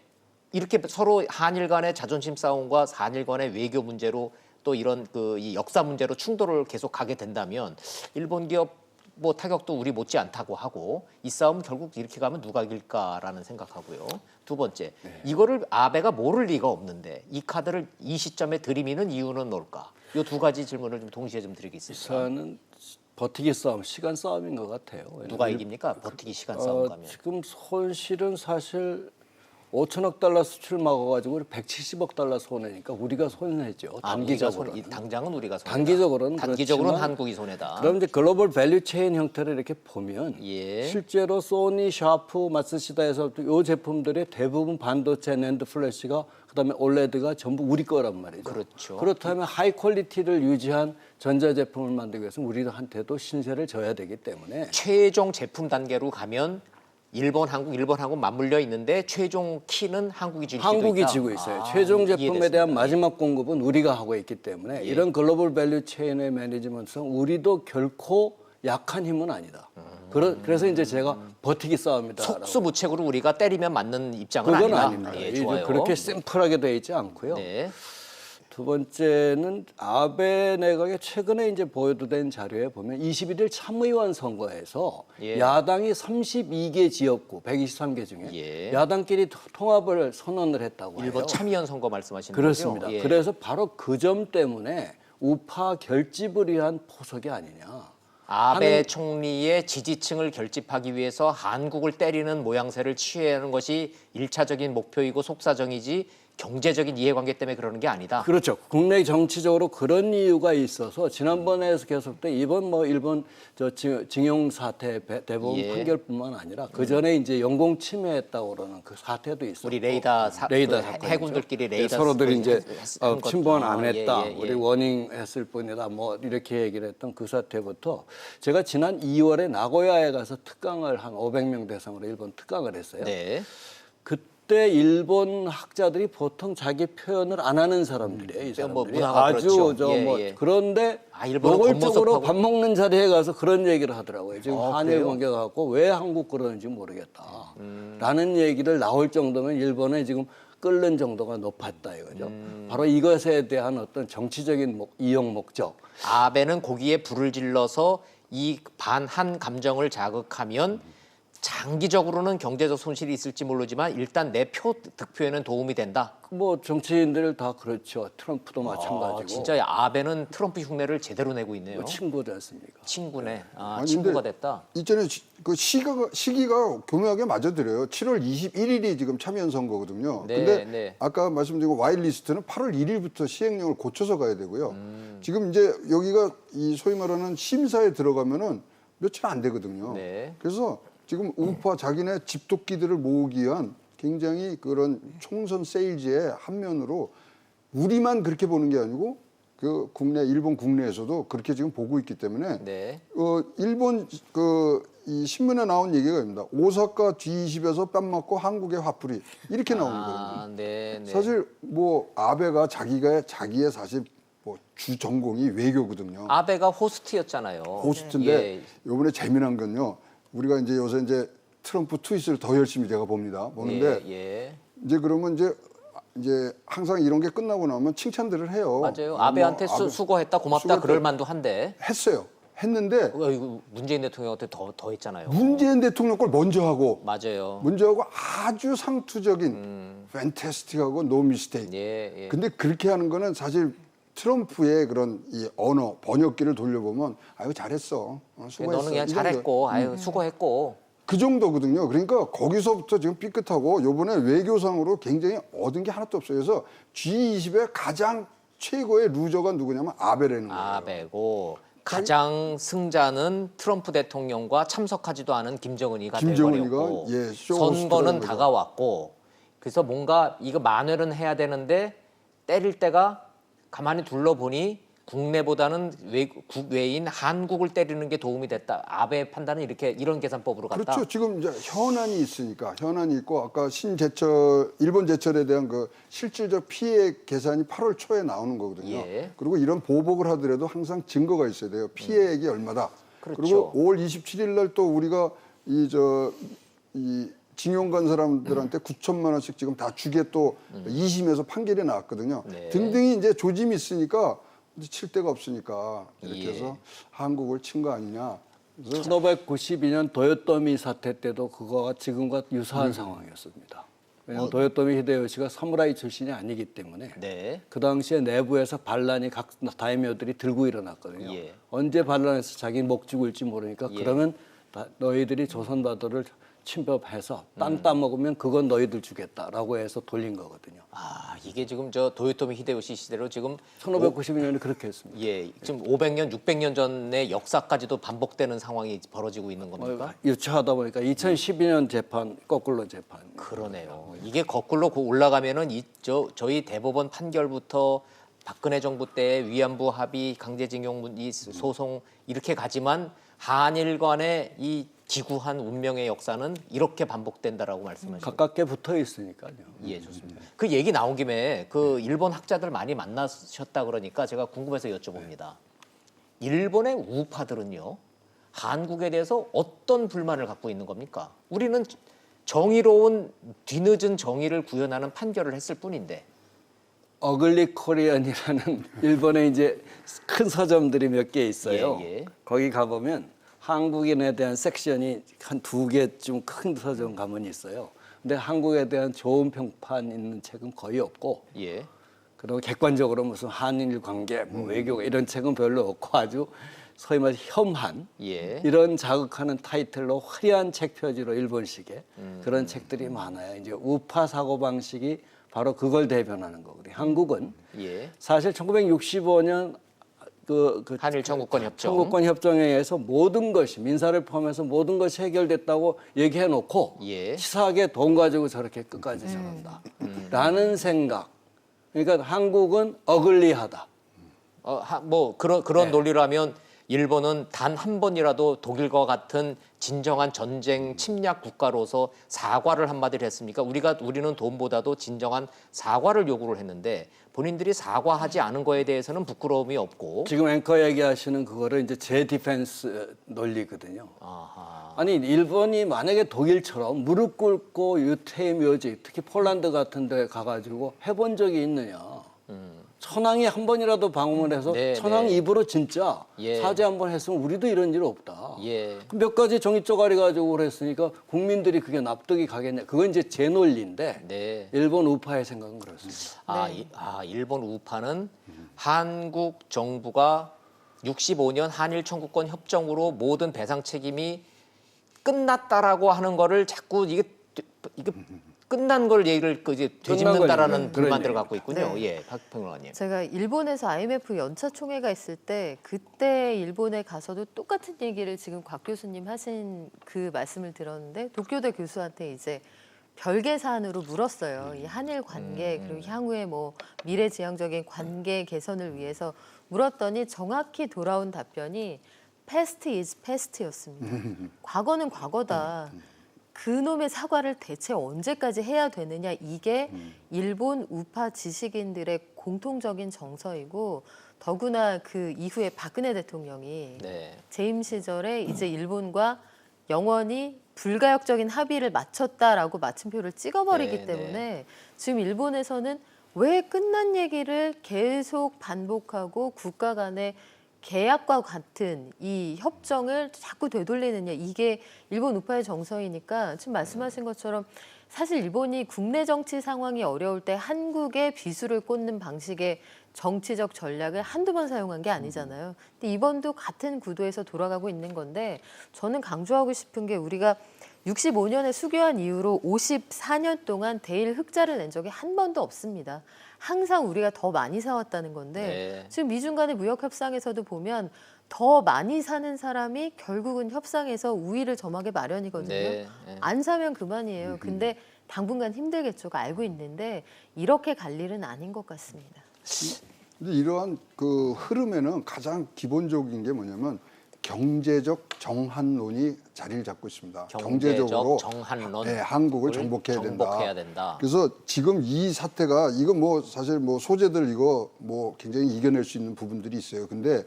Speaker 1: 이렇게 서로 한일 간의 자존심 싸움과 한일 간의 외교 문제로 또 이런 이 역사 문제로 충돌을 계속 가게 된다면 일본 기업 뭐 타격도 우리 못지 않다고 하고 이 싸움 결국 이렇게 가면 누가 이길까라는 생각하고요. 두 번째, 이거를 아베가 모를 리가 없는데 이 카드를 이 시점에 들이미는 이유는 뭘까? 이 두 가지 질문을 좀 동시에 좀 드리겠습니다.
Speaker 6: 우선은 버티기 싸움, 시간 싸움인 것 같아요.
Speaker 1: 누가 이깁니까? 버티기 시간 싸움 가면.
Speaker 6: 지금 손실은 사실 5천억 달러 수출 막아가지고 170억 달러 손해니까 우리가 손해죠. 단기적으로.
Speaker 1: 당장은 우리가 손해다.
Speaker 6: 단기적으로는
Speaker 1: 단기적으로는
Speaker 6: 그렇지만
Speaker 1: 한국이 손해다.
Speaker 6: 그럼 이제 글로벌 밸류 체인 형태를 이렇게 보면
Speaker 1: 예.
Speaker 6: 실제로 소니, 샤프, 마츠시다에서 이 제품들의 대부분 반도체, 낸드 플래시가 그다음에 올레드가 전부 우리 거란 말이죠.
Speaker 1: 그렇죠.
Speaker 6: 그렇다면 하이 퀄리티를 유지한 전자 제품을 만들기 위해서는 우리한테도 신세를 져야 되기 때문에
Speaker 1: 최종 제품 단계로 가면 일본, 한국 맞물려 있는데 최종 키는 한국이 질 수도 있다.
Speaker 6: 한국이 지고 있어요. 최종 제품에
Speaker 1: 이해됐습니다.
Speaker 6: 대한 마지막 공급은 우리가 하고 있기 때문에
Speaker 1: 예.
Speaker 6: 이런 글로벌 밸류 체인의 매니지먼트는 우리도 결코 약한 힘은 아니다. 그래서 이제 제가 버티기 싸움이다.
Speaker 1: 속수무책으로 우리가 때리면 맞는 입장은
Speaker 6: 그건
Speaker 1: 아니다.
Speaker 6: 아닙니다.
Speaker 1: 예,
Speaker 6: 이게
Speaker 1: 좋아요.
Speaker 6: 그렇게 심플하게 돼 있지 않고요.
Speaker 1: 네.
Speaker 6: 두 번째는 아베 내각의 최근에 이제 보도된 자료에 보면 21일 참의원 선거에서
Speaker 1: 예.
Speaker 6: 야당이 32개 지역구 123개 중에
Speaker 1: 예.
Speaker 6: 야당끼리 통합을 선언을 했다고 해요.
Speaker 1: 일본 참의원 선거 말씀하시는
Speaker 6: 그렇습니다.
Speaker 1: 거죠? 예.
Speaker 6: 그래서 바로 그 점 때문에 우파 결집을 위한 포석이 아니냐.
Speaker 1: 아베 총리의 지지층을 결집하기 위해서 한국을 때리는 모양새를 취하는 것이 일차적인 목표이고 속사정이지 경제적인 이해관계 때문에 그러는 게 아니다.
Speaker 6: 그렇죠. 국내 정치적으로 그런 이유가 있어서 지난번에 계속된 이번 일본 징용 사태 대법원
Speaker 1: 예.
Speaker 6: 판결뿐만 아니라 그 전에 이제 영공 침해했다고 그러는 그 사태도 있었고
Speaker 1: 우리 레이더 사건이죠. 해군들끼리 레이더
Speaker 6: 서로들이 이제
Speaker 1: 한 것.
Speaker 6: 침범 안 했다.
Speaker 1: 예, 예, 예.
Speaker 6: 우리 워닝했을 뿐이다. 뭐 이렇게 얘기를 했던 그 사태부터 제가 지난 2월에 나고야에 가서 특강을 한 500명 대상으로 일본 특강을 했어요.
Speaker 1: 네.
Speaker 6: 그때 일본 학자들이 보통 자기 표현을 안 하는 사람들이에요. 이
Speaker 1: 뭐
Speaker 6: 사람들이
Speaker 1: 문화가
Speaker 6: 아주
Speaker 1: 그렇죠. 예, 예.
Speaker 6: 그런데
Speaker 1: 일본은
Speaker 6: 노골적으로
Speaker 1: 겉모습하고-
Speaker 6: 밥 먹는 자리에 가서 그런 얘기를 하더라고요. 지금 한일
Speaker 1: 그래요?
Speaker 6: 관계 갖고 왜 한국 그러는지 모르겠다. 라는 얘기를 나올 정도면 일본에 지금 끓는 정도가 높았다 이거죠. 바로 이것에 대한 어떤 정치적인 이용 목적.
Speaker 1: 아베는 거기에 불을 질러서 이 반한 감정을 자극하면 장기적으로는 경제적 손실이 있을지 모르지만 일단 내 표 득표에는 도움이 된다.
Speaker 6: 뭐 정치인들 다 그렇죠. 트럼프도 마찬가지고.
Speaker 1: 진짜 아베는 트럼프 흉내를 제대로 내고 있네요.
Speaker 6: 뭐 친구지 않습니까?
Speaker 1: 친구네.
Speaker 2: 아니,
Speaker 1: 친구가
Speaker 2: 근데
Speaker 1: 됐다.
Speaker 2: 이전에 그 시기가 교묘하게 맞아들여요. 7월 21일이 지금 참여연 선거거든요.
Speaker 1: 네,
Speaker 2: 근데
Speaker 1: 네.
Speaker 2: 아까 말씀드린 와일 리스트는 8월 1일부터 시행령을 고쳐서 가야 되고요. 지금 이제 여기가 이 소위 말하는 심사에 들어가면은 며칠 안 되거든요.
Speaker 1: 네.
Speaker 2: 그래서 지금 우파 자기네 집도끼들을 모으기 위한 굉장히 그런 총선 세일즈의 한 면으로 우리만 그렇게 보는 게 아니고 그 일본 국내에서도 그렇게 지금 보고 있기 때문에
Speaker 1: 네.
Speaker 2: 일본 이 신문에 나온 얘기가 있습니다. 오사카 G20에서 뺨 맞고 한국의 화풀이 이렇게 나오는 거거든요.
Speaker 1: 네, 네.
Speaker 2: 사실 뭐 아베가 자기의 사실 뭐 주 전공이 외교거든요.
Speaker 1: 아베가 호스트였잖아요.
Speaker 2: 호스트인데
Speaker 1: 예.
Speaker 2: 요번에 재미난 건요. 우리가 이제 요새 이제 트럼프 트윗을 더 열심히 제가 보는데
Speaker 1: 예.
Speaker 2: 이제 그러면 이제 항상 이런 게 끝나고 나면 칭찬들을 해요.
Speaker 1: 맞아요. 아베한테
Speaker 2: 아베
Speaker 1: 수고했다, 고맙다,
Speaker 2: 수고했다.
Speaker 1: 그럴 만도 한데.
Speaker 2: 했어요. 했는데
Speaker 1: 이거 문재인 대통령한테 더 했잖아요.
Speaker 2: 문재인 대통령 걸 먼저 하고
Speaker 1: 맞아요.
Speaker 2: 아주 상투적인 fantastic하고 no mistake.
Speaker 1: 예.
Speaker 2: 근데 그렇게 하는 거는 사실 트럼프의 그런 이 언어 번역기를 돌려보면 아유 잘했어. 수고했어.
Speaker 1: 너는 그냥
Speaker 2: 이 정도.
Speaker 1: 잘했고, 아유 수고했고.
Speaker 2: 그 정도거든요. 그러니까 거기서부터 지금 삐끗하고 요번에 외교상으로 굉장히 얻은 게 하나도 없어요. 그래서 G20의 가장 최고의 루저가 누구냐면 아베라는 거예요.
Speaker 1: 아베고 가장 승자는 트럼프 대통령과 참석하지도 않은 김정은이가
Speaker 2: 김정은이가,
Speaker 1: 돼버렸고
Speaker 2: 예, 쇼
Speaker 1: 선거는
Speaker 2: 호스트라는 거죠.
Speaker 1: 다가왔고 그래서 뭔가 이거 만회는 해야 되는데 때릴 때가 가만히 둘러보니 국내보다는 국외인 한국을 때리는 게 도움이 됐다. 아베의 판단은 이런 계산법으로 갔다.
Speaker 2: 그렇죠. 지금 이제 현안이 있으니까 현안이 있고 아까 일본 제철에 대한 그 실질적 피해 계산이 8월 초에 나오는 거거든요.
Speaker 1: 예.
Speaker 2: 그리고 이런 보복을 하더라도 항상 증거가 있어야 돼요. 피해액이 얼마다.
Speaker 1: 그렇죠.
Speaker 2: 그리고 5월 27일 날 또 우리가 이 징용 간 사람들한테 9천만 원씩 지금 다 주게 또 2심에서 판결이 나왔거든요.
Speaker 1: 네.
Speaker 2: 등등이 이제 조짐이 있으니까 칠 데가 없으니까 이렇게
Speaker 1: 예.
Speaker 2: 해서 한국을 친 거 아니냐. 그래서
Speaker 6: 1992년 도요토미 사태 때도 그거가 지금과 유사한 상황이었습니다. 왜냐하면 도요토미 히데요시가 사무라이 출신이 아니기 때문에
Speaker 1: 네.
Speaker 6: 그 당시에 내부에서 반란이 각 다이묘들이 들고 일어났거든요.
Speaker 1: 예.
Speaker 6: 언제 반란해서 자기 목 죽을지 모르니까
Speaker 1: 예.
Speaker 6: 그러면 너희들이 조선바다를 침범해서 땅 따먹으면 그건 너희들 주겠다라고 해서 돌린 거거든요.
Speaker 1: 아 이게 지금 저 도요토미 히데요시 시대로 지금
Speaker 6: 1592년에 그렇게 했습니다.
Speaker 1: 예 지금 500년, 600년 전의 역사까지도 반복되는 상황이 벌어지고 있는 겁니까?
Speaker 6: 유추하다 보니까 2012년 재판 거꾸로 재판.
Speaker 1: 그러네요. 이게 거꾸로 올라가면은 저희 대법원 판결부터 박근혜 정부 때 위안부 합의, 강제징용 이 소송 이렇게 가지만 한일 간의 이 기구한 운명의 역사는 이렇게 반복된다라고 말씀하시죠.
Speaker 6: 가깝게 붙어 있으니까요.
Speaker 1: 예, 좋습니다. 그 얘기 나온 김에 그 일본 학자들 많이 만나셨다 그러니까 제가 궁금해서 여쭤봅니다. 일본의 우파들은요, 한국에 대해서 어떤 불만을 갖고 있는 겁니까? 우리는 정의로운 뒤늦은 정의를 구현하는 판결을 했을 뿐인데.
Speaker 6: 어글리 코리안이라는 일본에 이제 큰 서점들이 몇 개 있어요.
Speaker 1: 예.
Speaker 6: 거기 가보면 한국인에 대한 섹션이 한 2개쯤 큰 서점 가면 있어요. 근데 한국에 대한 좋은 평판 있는 책은 거의 없고,
Speaker 1: 예.
Speaker 6: 그리고 객관적으로 무슨 한일 관계, 뭐 외교 이런 책은 별로 없고 아주 소위 말해 혐한
Speaker 1: 예.
Speaker 6: 이런 자극하는 타이틀로 화려한 책 표지로 일본식의 그런 책들이 많아요. 이제 우파 사고 방식이 바로 그걸 대변하는 거거든요. 한국은
Speaker 1: 예.
Speaker 6: 사실 1965년
Speaker 1: 한일 청구권 협정.
Speaker 6: 청구권 협정에 의해서 모든 것이 민사를 포함해서 모든 것이 해결됐다고 얘기해 놓고
Speaker 1: 예.
Speaker 6: 치사하게 돈 가지고 저렇게 끝까지 저런다. 라는 생각. 그러니까 한국은 어글리하다.
Speaker 1: 뭐 그런 논리라면 일본은 단 한 번이라도 독일과 같은 진정한 전쟁 침략 국가로서 사과를 한마디를 했습니까? 우리는 돈보다도 진정한 사과를 요구를 했는데 본인들이 사과하지 않은 거에 대해서는 부끄러움이 없고.
Speaker 6: 지금 앵커 얘기하시는 그거를 이제 재디펜스 논리거든요.
Speaker 1: 아하.
Speaker 6: 아니 일본이 만약에 독일처럼 무릎 꿇고 유태의 묘지, 특히 폴란드 같은 데 가가지고 해본 적이 있느냐. 천황이 한 번이라도 방문해서
Speaker 1: 네,
Speaker 6: 천황
Speaker 1: 네.
Speaker 6: 입으로 진짜
Speaker 1: 예.
Speaker 6: 사죄 한 번 했으면 우리도 이런 일 없다.
Speaker 1: 예.
Speaker 6: 몇 가지 종이 쪼가리 가지고 그랬으니까 국민들이 그게 납득이 가겠냐. 그건 이제 제 논리인데
Speaker 1: 네.
Speaker 6: 일본 우파의 생각은 그렇습니다.
Speaker 1: 일본 우파는 한국 정부가 65년 한일 청구권 협정으로 모든 배상 책임이 끝났다라고 하는 거를 자꾸 이게 끝난 걸 얘기를 이제 되짚는다라는 불만들을 갖고 있군요.
Speaker 3: 네.
Speaker 1: 예, 박 평론가님.
Speaker 3: 제가 일본에서 IMF 연차 총회가 있을 때 그때 일본에 가서도 똑같은 얘기를 지금 곽 교수님 하신 그 말씀을 들었는데 도쿄대 교수한테 이제 별개 사안으로 물었어요. 이 한일 관계 그리고 향후에 뭐 미래지향적인 관계 개선을 위해서 물었더니 정확히 돌아온 답변이 past is past였습니다. 과거는 과거다. 그놈의 사과를 대체 언제까지 해야 되느냐 이게 일본 우파 지식인들의 공통적인 정서이고 더구나 그 이후에 박근혜 대통령이
Speaker 1: 네.
Speaker 3: 재임 시절에 이제 일본과 영원히 불가역적인 합의를 마쳤다라고 마침표를 찍어버리기
Speaker 1: 네,
Speaker 3: 때문에 지금 일본에서는 왜 끝난 얘기를 계속 반복하고 국가 간의 계약과 같은 이 협정을 자꾸 되돌리느냐, 이게 일본 우파의 정서이니까 지금 말씀하신 것처럼 사실 일본이 국내 정치 상황이 어려울 때 한국에 비수를 꽂는 방식의 정치적 전략을 한두 번 사용한 게 아니잖아요. 근데 이번도 같은 구도에서 돌아가고 있는 건데, 저는 강조하고 싶은 게 우리가 65년에 수교한 이후로 54년 동안 대일 흑자를 낸 적이 한 번도 없습니다. 항상 우리가 더 많이 사왔다는 건데
Speaker 1: 네.
Speaker 3: 지금 미중 간의 무역 협상에서도 보면 더 많이 사는 사람이 결국은 협상에서 우위를 점하게 마련이거든요.
Speaker 1: 네. 네.
Speaker 3: 안 사면 그만이에요. 근데 당분간 힘들겠죠. 알고 있는데 이렇게 갈 일은 아닌 것 같습니다.
Speaker 2: 근데 이러한 그 흐름에는 가장 기본적인 게 뭐냐면 경제적 정한론이 자리를 잡고 있습니다.
Speaker 1: 경제적 정한론.
Speaker 2: 네, 한국을 정복해야
Speaker 1: 된다.
Speaker 2: 그래서 지금 이 사태가 이거 뭐 사실 뭐 소재들 이거 뭐 굉장히 이겨낼 수 있는 부분들이 있어요. 근데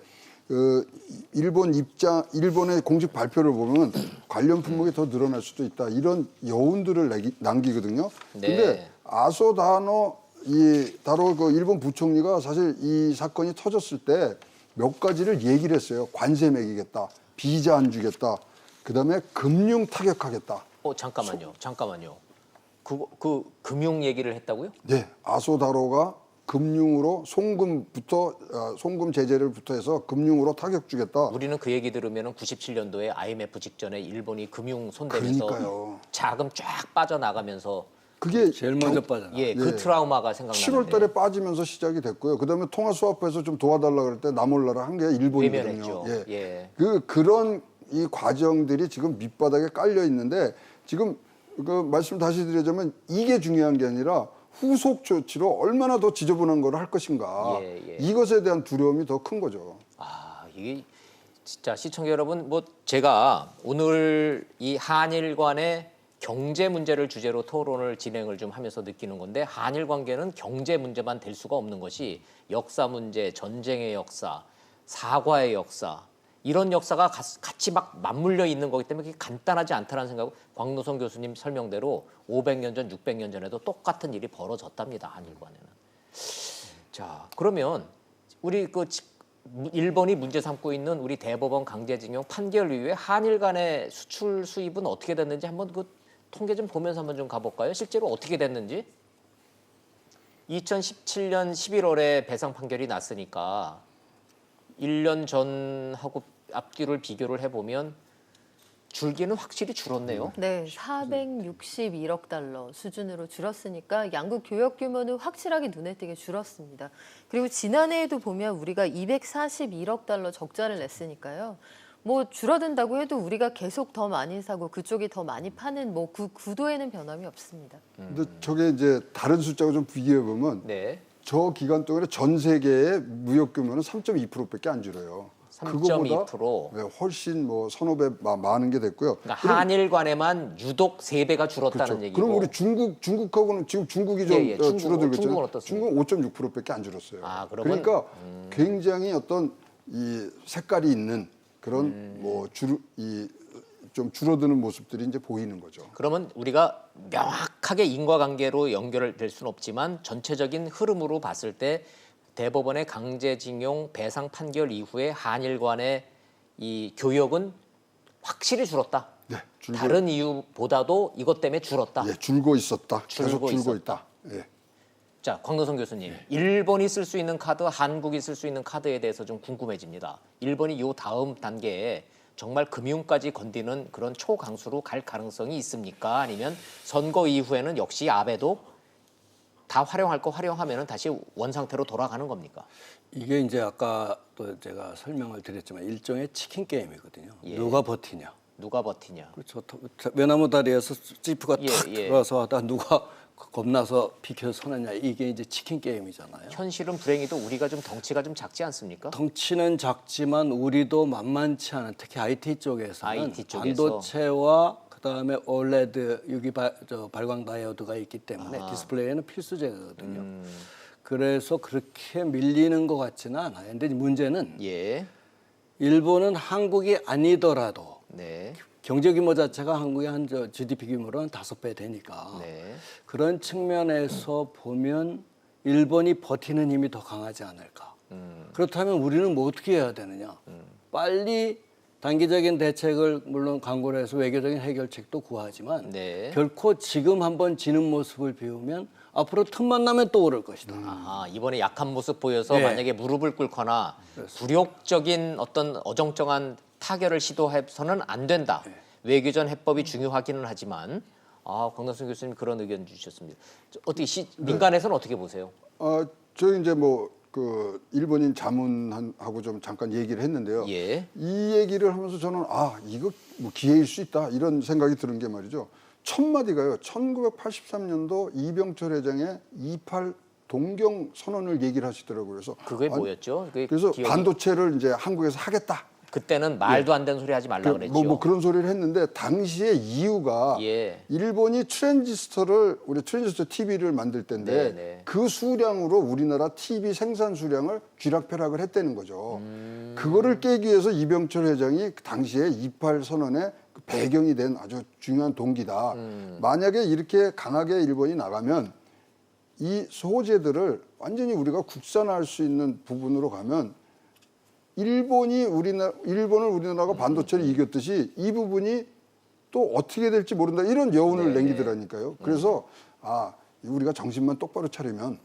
Speaker 2: 그 일본의 공식 발표를 보면 관련 품목이 더 늘어날 수도 있다. 이런 여운들을 남기거든요.
Speaker 1: 네.
Speaker 2: 근데 아소 다노 그 일본 부총리가 사실 이 사건이 터졌을 때 몇 가지를 얘기를 했어요. 관세 매기겠다, 비자 안 주겠다, 그다음에 금융 타격하겠다.
Speaker 1: 잠깐만요. 그 금융 얘기를 했다고요?
Speaker 2: 네, 아소다로가 금융으로 송금 제재를부터 해서 금융으로 타격 주겠다.
Speaker 1: 우리는 그 얘기 들으면 97년도에 IMF 직전에 일본이 금융 손대면서
Speaker 2: 그러니까요.
Speaker 1: 자금 쫙 빠져나가면서
Speaker 2: 그게
Speaker 6: 제일 먼저 빠져나.
Speaker 1: 그 트라우마가 생각나는데
Speaker 2: 7월 달에 빠지면서 시작이 됐고요. 그다음에 통화 수합해서 좀 도와달라 그럴 때 나몰라라 한 게 일본이거든요.
Speaker 1: 외면했죠. 예.
Speaker 2: 그런 이 과정들이 지금 밑바닥에 깔려 있는데 지금 그 말씀 다시 드리자면 이게 중요한 게 아니라 후속 조치로 얼마나 더 지저분한 걸 할 것인가.
Speaker 1: 예.
Speaker 2: 이것에 대한 두려움이 더 큰 거죠.
Speaker 1: 이게 진짜 시청자 여러분, 뭐 제가 오늘 이 한일 간의 경제 문제를 주제로 토론을 진행을 좀 하면서 느끼는 건데, 한일 관계는 경제 문제만 될 수가 없는 것이 역사 문제, 전쟁의 역사, 사과의 역사, 이런 역사가 같이 막 맞물려 있는 거기 때문에 그게 간단하지 않다는 생각. 광노선 교수님 설명대로 500년 전, 600년 전에도 똑같은 일이 벌어졌답니다. 한일 간에는. 자, 그러면 우리 일본이 문제 삼고 있는 우리 대법원 강제징용 판결 이후에 한일 간의 수출 수입은 어떻게 됐는지 한번 그 통계 좀 보면서 한번 좀 가볼까요? 실제로 어떻게 됐는지. 2017년 11월에 배상 판결이 났으니까 1년 전하고 앞뒤를 비교를 해보면 줄기는 확실히 줄었네요.
Speaker 3: 네, 461억 달러 수준으로 줄었으니까 양국 교역 규모는 확실하게 눈에 띄게 줄었습니다. 그리고 지난해에도 보면 우리가 241억 달러 적자를 냈으니까요. 뭐 줄어든다고 해도 우리가 계속 더 많이 사고 그쪽이 더 많이 파는 뭐 그 구도에는 변함이 없습니다.
Speaker 2: 근데 저게 이제 다른 숫자고 좀 비교해 보면
Speaker 1: 네.
Speaker 2: 저 기간 동안에 전 세계의 무역 규모는 3.2%밖에 안 줄어요.
Speaker 1: 3.2%.
Speaker 2: 그거보다 훨씬 뭐 서너 배 많은 게 됐고요.
Speaker 1: 그러니까 한일 간에만 유독 3배가 줄었다는
Speaker 2: 그렇죠.
Speaker 1: 얘기고.
Speaker 2: 그럼 우리 중국하고는 지금 중국이 좀 줄어들고 있잖아요.
Speaker 1: 중국은 어떻습니까?
Speaker 2: 중국은 5.6%밖에 안 줄었어요.
Speaker 1: 그러면,
Speaker 2: 그러니까 굉장히 어떤 이 색깔이 있는 그런 좀 줄어드는 모습들이 이제 보이는 거죠.
Speaker 1: 그러면 우리가 명확하게 인과관계로 연결될 수는 없지만 전체적인 흐름으로 봤을 때 대법원의 강제징용 배상 판결 이후에 한일 간의 이 교역은 확실히 줄었다.
Speaker 2: 네,
Speaker 1: 다른 이유보다도 이것 때문에 줄었다.
Speaker 2: 예, 줄고 있었다.
Speaker 1: 줄고
Speaker 2: 계속 줄고
Speaker 1: 있었다.
Speaker 2: 있다. 예.
Speaker 1: 자, 광노선 교수님, 일본이 쓸 수 있는 카드, 한국이 쓸 수 있는 카드에 대해서 좀 궁금해집니다. 일본이 요 다음 단계에 정말 금융까지 건드는 그런 초강수로 갈 가능성이 있습니까? 아니면 선거 이후에는 역시 아베도 다 활용할 거 활용하면 다시 원상태로 돌아가는 겁니까?
Speaker 6: 이게 이제 아까 또 제가 설명을 드렸지만 일종의 치킨 게임이거든요.
Speaker 1: 예.
Speaker 6: 누가 버티냐.
Speaker 1: 누가 버티냐?
Speaker 6: 그렇죠. 외나무 다리에서 지프가
Speaker 1: 예,
Speaker 6: 탁
Speaker 1: 예.
Speaker 6: 들어와서 하다 누가 겁나서 비켜 서느냐. 이게 이제 치킨 게임이잖아요.
Speaker 1: 현실은 불행히도 우리가 좀 덩치가 좀 작지 않습니까?
Speaker 6: 덩치는 작지만 우리도 만만치 않은 특히 IT 쪽에서는
Speaker 1: IT 쪽에서.
Speaker 6: 반도체와 그다음에 OLED 발광 다이오드가 있기 때문에 디스플레이는 필수제거든요. 그래서 그렇게 밀리는 것 같지는 않아요. 근데 문제는
Speaker 1: 예.
Speaker 6: 일본은 한국이 아니더라도
Speaker 1: 네.
Speaker 6: 경제 규모 자체가 한국의 한 GDP 규모로 한 5배 되니까
Speaker 1: 네.
Speaker 6: 그런 측면에서 보면 일본이 버티는 힘이 더 강하지 않을까. 그렇다면 우리는 뭐 어떻게 해야 되느냐. 빨리 단기적인 대책을 물론 강구를 해서 외교적인 해결책도 구하지만
Speaker 1: 네.
Speaker 6: 결코 지금 한번 지는 모습을 비우면 앞으로 틈만 나면 또 오를 것이다.
Speaker 1: 아하, 이번에 약한 모습 보여서
Speaker 6: 네.
Speaker 1: 만약에 무릎을 꿇거나 굴욕적인 어떤 어정쩡한 타결을 시도해서는 안 된다. 외교전 해법이 중요하기는 하지만 강남순 교수님 그런 의견 주셨습니다. 어떻게 민간에서는 어떻게 보세요?
Speaker 2: 저희 이제 뭐 그 일본인 자문하고 좀 잠깐 얘기를 했는데요.
Speaker 1: 예.
Speaker 2: 이 얘기를 하면서 저는 이거 뭐 기회일 수 있다 이런 생각이 드는 게 말이죠. 첫 마디가요. 1983년도 이병철 회장의 28 동경 선언을 얘기를 하시더라고요. 그래서
Speaker 1: 그게 뭐였죠? 그게
Speaker 2: 그래서
Speaker 1: 기억이-
Speaker 2: 반도체를 이제 한국에서 하겠다.
Speaker 1: 그때는 말도 안 되는 소리 하지 말라 그랬죠.
Speaker 2: 뭐 그런 소리를 했는데 당시에 이유가
Speaker 1: 예.
Speaker 2: 일본이 우리 트랜지스터 TV를 만들 때인데
Speaker 1: 네네.
Speaker 2: 그 수량으로 우리나라 TV 생산 수량을 쥐락펴락을 했다는 거죠. 그거를 깨기 위해서 이병철 회장이 그 당시에 28 선언의 그 배경이 된 아주 중요한 동기다. 만약에 이렇게 강하게 일본이 나가면 이 소재들을 완전히 우리가 국산화할 수 있는 부분으로 가면 일본을 우리나라가 반도체를 이겼듯이 이 부분이 또 어떻게 될지 모른다 이런 여운을 남기더라니까요. 그래서 우리가 정신만 똑바로 차리면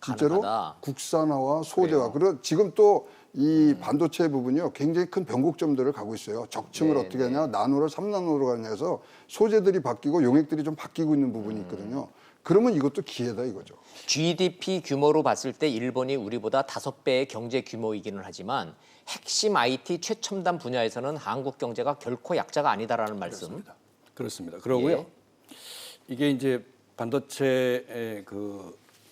Speaker 2: 진짜로
Speaker 1: 가능하다.
Speaker 2: 국산화와 소재화 지금 또 이 반도체 부분이요 굉장히 큰 변곡점들을 가고 있어요. 적층을
Speaker 1: 네,
Speaker 2: 어떻게 하냐, 나노를 3나노로 가냐 해서 소재들이 바뀌고 용액들이 좀 바뀌고 있는 부분이 있거든요. 그러면 이것도 기회다 이거죠.
Speaker 1: GDP 규모로 봤을 때 일본이 우리보다 5배의 경제 규모이기는 하지만 핵심 IT 최첨단 분야에서는 한국 경제가 결코 약자가 아니다라는 말씀.
Speaker 6: 그렇습니다. 그러고요.
Speaker 1: 예.
Speaker 6: 이게 이제 반도체에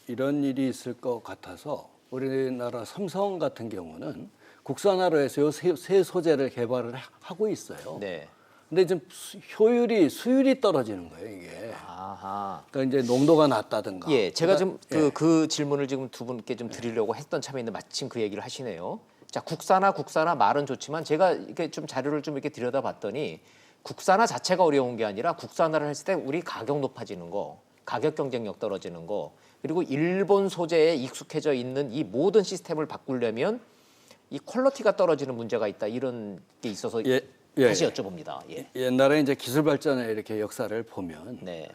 Speaker 6: 이런 일이 있을 것 같아서 우리나라 삼성 같은 경우는 국산화로 해서 새 소재를 개발을 하고 있어요.
Speaker 1: 네.
Speaker 6: 근데 지금 수율이 떨어지는 거예요, 이게.
Speaker 1: 아하.
Speaker 6: 그러니까 이제 농도가 낮다든가.
Speaker 1: 예, 제가 좀
Speaker 6: 예.
Speaker 1: 그 질문을 지금 두 분께 좀 드리려고 했던 참인데 마침 그 얘기를 하시네요. 자, 국산화 말은 좋지만 제가 이렇게 좀 자료를 좀 이렇게 들여다봤더니 국산화 자체가 어려운 게 아니라 국산화를 했을 때 우리 가격 높아지는 거, 가격 경쟁력 떨어지는 거, 그리고 일본 소재에 익숙해져 있는 이 모든 시스템을 바꾸려면 이 퀄리티가 떨어지는 문제가 있다 이런 게 있어서
Speaker 6: 예.
Speaker 1: 다시 여쭤봅니다. 예.
Speaker 6: 옛날에 이제 기술 발전의 이렇게 역사를 보면
Speaker 1: 네.